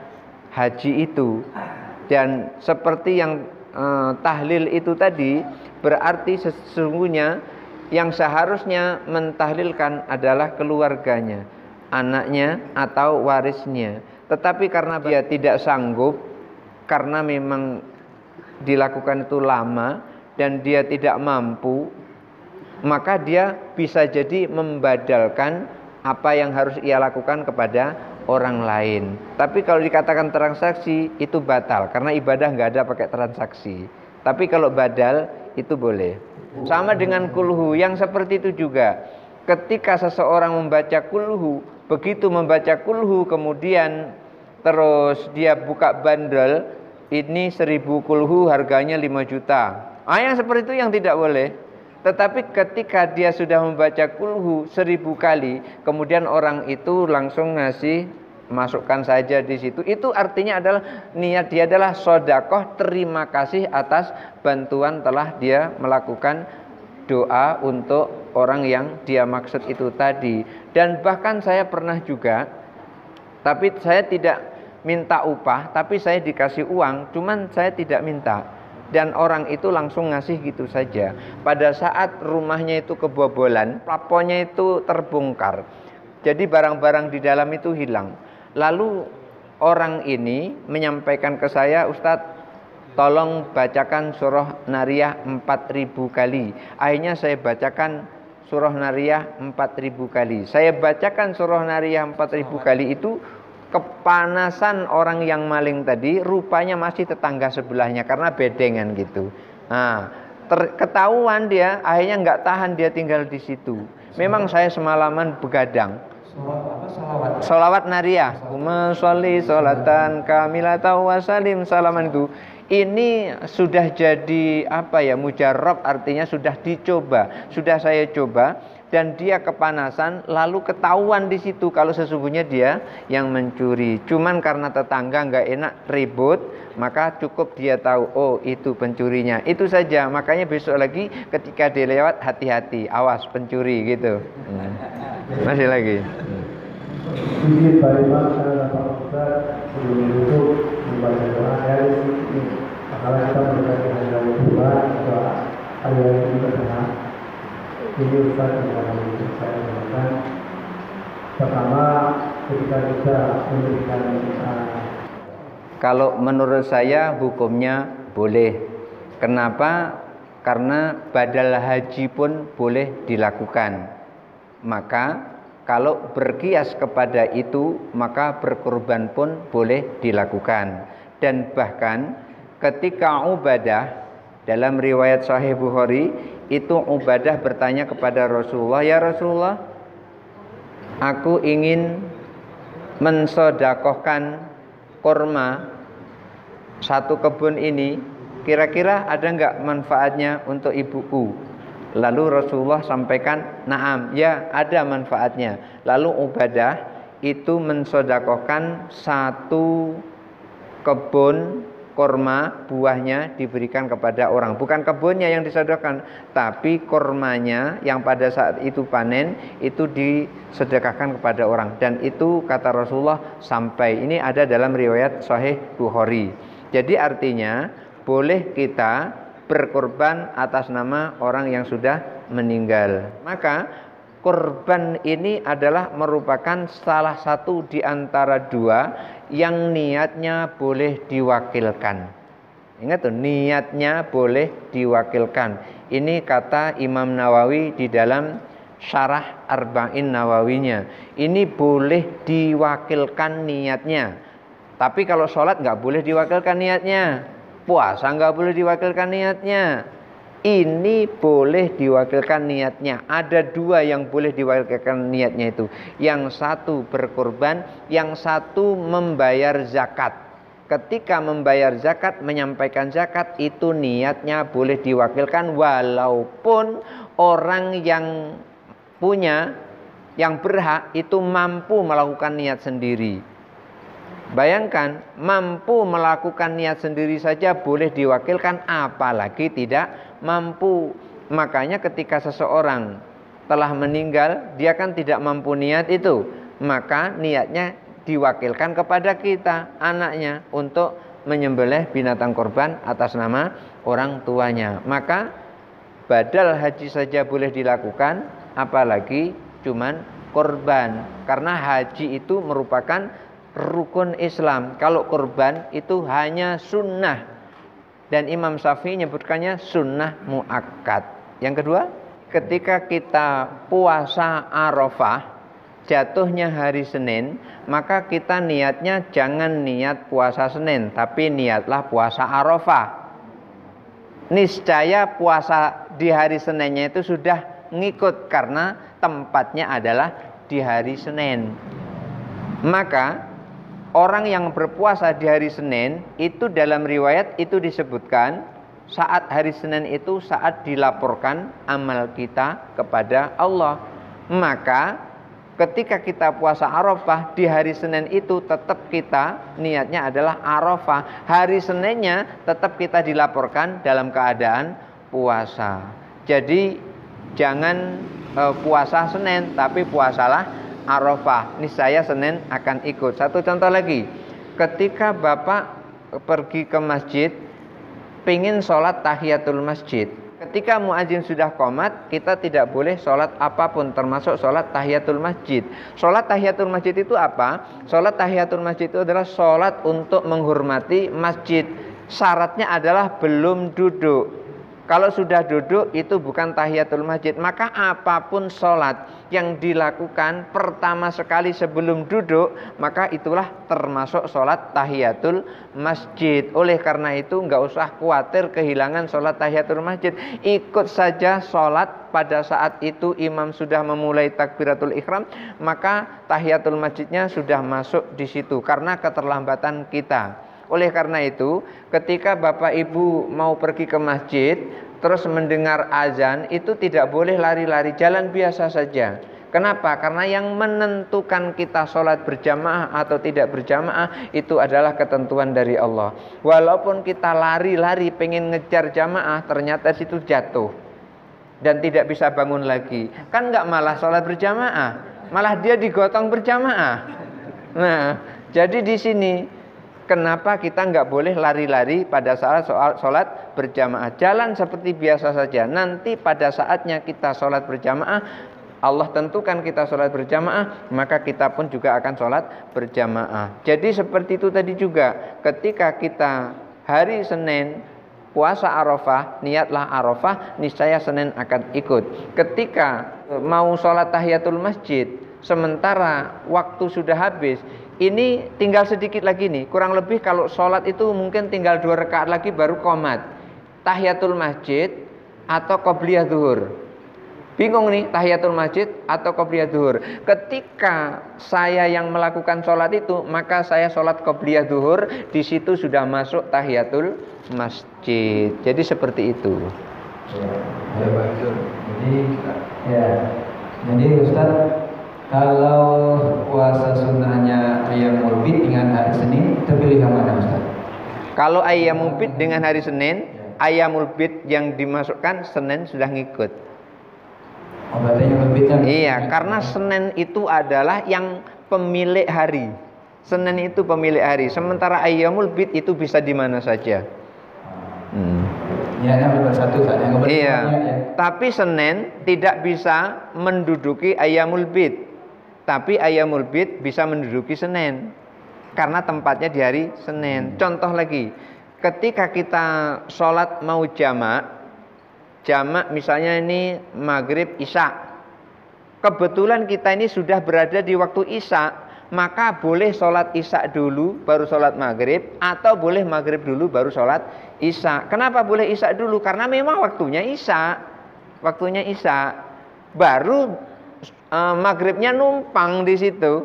haji itu. Dan seperti yang tahlil itu tadi, berarti sesungguhnya yang seharusnya mentahlilkan adalah keluarganya, anaknya atau warisnya. Tetapi karena dia tidak sanggup, karena memang dilakukan itu lama dan dia tidak mampu, maka dia bisa jadi membadalkan apa yang harus ia lakukan kepada orang lain. Tapi kalau dikatakan transaksi itu batal karena ibadah nggak ada pakai transaksi. Tapi kalau badal itu boleh. Sama dengan kulhu yang seperti itu juga. Ketika seseorang membaca kulhu, begitu membaca kulhu kemudian terus dia buka bandrol, ini 1000 kulhu harganya 5 juta. Yang seperti itu yang tidak boleh. Tetapi ketika dia sudah membaca kulhu 1000 kali, kemudian orang itu langsung ngasih, masukkan saja di situ. Itu artinya adalah niat dia adalah sedekah, terima kasih atas bantuan telah dia melakukan doa untuk orang yang dia maksud itu tadi. Dan bahkan saya pernah juga, tapi saya tidak minta upah, tapi saya dikasih uang, cuman saya tidak minta. Dan orang itu langsung ngasih gitu saja. Pada saat rumahnya itu kebobolan, plafonnya itu terbongkar. Jadi barang-barang di dalam itu hilang. Lalu orang ini menyampaikan ke saya, Ustadz, tolong bacakan surah Nariyah 4000 kali. Akhirnya saya bacakan surah Nariyah 4000 kali. Saya bacakan surah Nariyah 4000 kali itu, kepanasan orang yang maling tadi rupanya masih tetangga sebelahnya karena bedengan gitu. Ketahuan dia, akhirnya nggak tahan, dia tinggal di situ. Memang saya semalaman begadang. Sholawat Nariyah, Allahumma sholli sholatan kamilatan wa salim salaman itu. Ini sudah jadi mujarrab, artinya sudah dicoba, sudah saya coba. Dan dia kepanasan, lalu ketahuan di situ kalau sesungguhnya dia yang mencuri. Cuman karena tetangga nggak enak ribut, maka cukup dia tahu, oh itu pencurinya. Itu saja. Makanya besok lagi ketika dia lewat, hati-hati, awas pencuri gitu. Masih lagi. Izin Pak Imam, saya Pak Ustaz sebelum itu membaca doa dari sini. Kalau kita berkaitan dengan doa, doa ayat yang berkenaan. Ini Ustaz yang saya mengatakan, pertama ketika kita memberikan kalau menurut saya hukumnya boleh. Kenapa? Karena badal haji pun boleh dilakukan. Maka kalau berkias kepada itu, maka berkorban pun boleh dilakukan. Dan bahkan ketika Ubadah, dalam riwayat Sahih Bukhari, itu Ubadah bertanya kepada Rasulullah, ya Rasulullah, aku ingin mensodakohkan kurma 1 kebun ini, kira-kira ada enggak manfaatnya untuk ibuku? Lalu Rasulullah sampaikan, naam, ya ada manfaatnya. Lalu Ubadah itu mensodakohkan satu kebun korma, buahnya diberikan kepada orang. Bukan kebunnya yang disedekahkan, tapi kormanya yang pada saat itu panen itu disedekahkan kepada orang. Dan itu kata Rasulullah sampai, ini ada dalam riwayat Sahih Bukhari. Jadi artinya boleh kita berkorban atas nama orang yang sudah meninggal. Maka korban ini adalah merupakan salah satu di antara dua yang niatnya boleh diwakilkan. Ingat tuh, niatnya boleh diwakilkan. Ini kata Imam Nawawi di dalam Syarah Arba'in Nawawinya. Ini boleh diwakilkan niatnya. Tapi kalau sholat nggak boleh diwakilkan niatnya. Puasa nggak boleh diwakilkan niatnya. Ini boleh diwakilkan niatnya. Ada dua yang boleh diwakilkan niatnya itu. Yang satu berkorban, yang satu membayar zakat. Ketika membayar zakat, menyampaikan zakat, itu niatnya boleh diwakilkan walaupun orang yang punya, yang berhak itu mampu melakukan niat sendiri. Bayangkan, mampu melakukan niat sendiri saja boleh diwakilkan, apalagi tidak mampu. Makanya ketika seseorang telah meninggal, dia kan tidak mampu niat itu, maka niatnya diwakilkan kepada kita, anaknya, untuk menyembelih binatang korban atas nama orang tuanya. Maka badal haji saja boleh dilakukan, apalagi cuman korban. Karena haji itu merupakan rukun Islam. Kalau korban itu hanya sunnah, dan Imam Syafi'i menyebutkannya sunnah muakkad. Yang kedua, ketika kita puasa Arafah, jatuhnya hari Senin, maka kita niatnya jangan niat puasa Senin, tapi niatlah puasa Arafah. Niscaya puasa di hari Seninnya itu sudah ngikut, karena tempatnya adalah di hari Senin. Maka orang yang berpuasa di hari Senin itu dalam riwayat itu disebutkan saat hari Senin itu saat dilaporkan amal kita kepada Allah. Maka ketika kita puasa Arafah di hari Senin itu tetap kita niatnya adalah Arafah. Hari Seninnya tetap kita dilaporkan dalam keadaan puasa. Jadi jangan puasa Senin, tapi puasalah Arafah. Niscaya Senin akan ikut. Satu contoh lagi, ketika Bapak pergi ke masjid, pingin sholat tahiyatul masjid. Ketika muadzin sudah qomat, kita tidak boleh sholat apapun, termasuk sholat tahiyatul masjid. Sholat tahiyatul masjid itu apa? Sholat tahiyatul masjid itu adalah sholat untuk menghormati masjid. Syaratnya adalah belum duduk. Kalau sudah duduk itu bukan tahiyatul masjid. Maka apapun sholat yang dilakukan pertama sekali sebelum duduk, maka itulah termasuk sholat tahiyatul masjid. Oleh karena itu nggak usah khawatir kehilangan sholat tahiyatul masjid. Ikut saja sholat pada saat itu imam sudah memulai takbiratul ihram, maka tahiyatul masjidnya sudah masuk di situ karena keterlambatan kita. Oleh karena itu, ketika Bapak Ibu mau pergi ke masjid, terus mendengar azan, itu tidak boleh lari-lari, jalan biasa saja. Kenapa? Karena yang menentukan kita sholat berjamaah atau tidak berjamaah, itu adalah ketentuan dari Allah. Walaupun kita lari-lari pengen ngejar jamaah, ternyata situ jatuh dan tidak bisa bangun lagi, kan nggak malah sholat berjamaah, malah dia digotong berjamaah. Nah, jadi di sini kenapa kita nggak boleh lari-lari pada saat sholat berjamaah? Jalan seperti biasa saja. Nanti pada saatnya kita sholat berjamaah, Allah tentukan kita sholat berjamaah, maka kita pun juga akan sholat berjamaah. Jadi seperti itu tadi juga. Ketika kita hari Senin puasa Arafah, niatlah Arafah, niscaya Senin akan ikut. Ketika mau sholat tahiyatul masjid, sementara waktu sudah habis, ini tinggal sedikit lagi nih, kurang lebih kalau sholat itu mungkin tinggal 2 rakaat lagi baru qomat, tahiyatul masjid atau qobliyah zuhur. Bingung nih, tahiyatul masjid atau qobliyah zuhur. Ketika saya yang melakukan sholat itu, maka saya sholat qobliyah zuhur, di situ sudah masuk tahiyatul masjid. Jadi seperti itu. Jadi Ustaz, Kalau puasa sunnahnya Ayyamul Bid dengan hari Senin, terpilih yang mana Ustaz? Kalau Ayyamul Bid dengan hari Senin, Ayyamul Bid yang dimasukkan Senin sudah ngikut. Oh, berarti Ayyamul Bidnya. Iya, karena Senin itu adalah yang pemilik hari. Senin itu pemilik hari. Sementara Ayyamul Bid itu bisa di mana saja. Ya, yang bersatu Ustaz. Iya. Tapi Senin tidak bisa menduduki Ayyamul Bid. Tapi Ayyamul Bid bisa menduduki Senin. Karena tempatnya di hari Senin. Contoh lagi, ketika kita sholat mau jamak misalnya ini maghrib isya, kebetulan kita ini sudah berada di waktu isya, maka boleh sholat isya dulu baru sholat maghrib, atau boleh maghrib dulu baru sholat isya. Kenapa boleh isya dulu? Karena memang waktunya isya, baru maghribnya numpang di situ,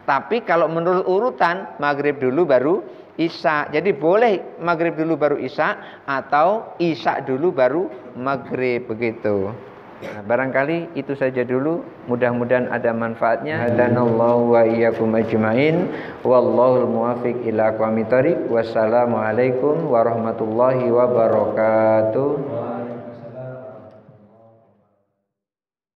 Tapi kalau menurut urutan maghrib dulu baru isya. Jadi boleh maghrib dulu baru isya, atau isya dulu baru maghrib, begitu. Nah, barangkali itu saja dulu. Mudah-mudahan ada manfaatnya. Hadanallahu wa iyyakum ajmain. Wallahul muwaffiq ila aqwamit thoriq. Wassalamualaikum warahmatullahi wabarakatuh.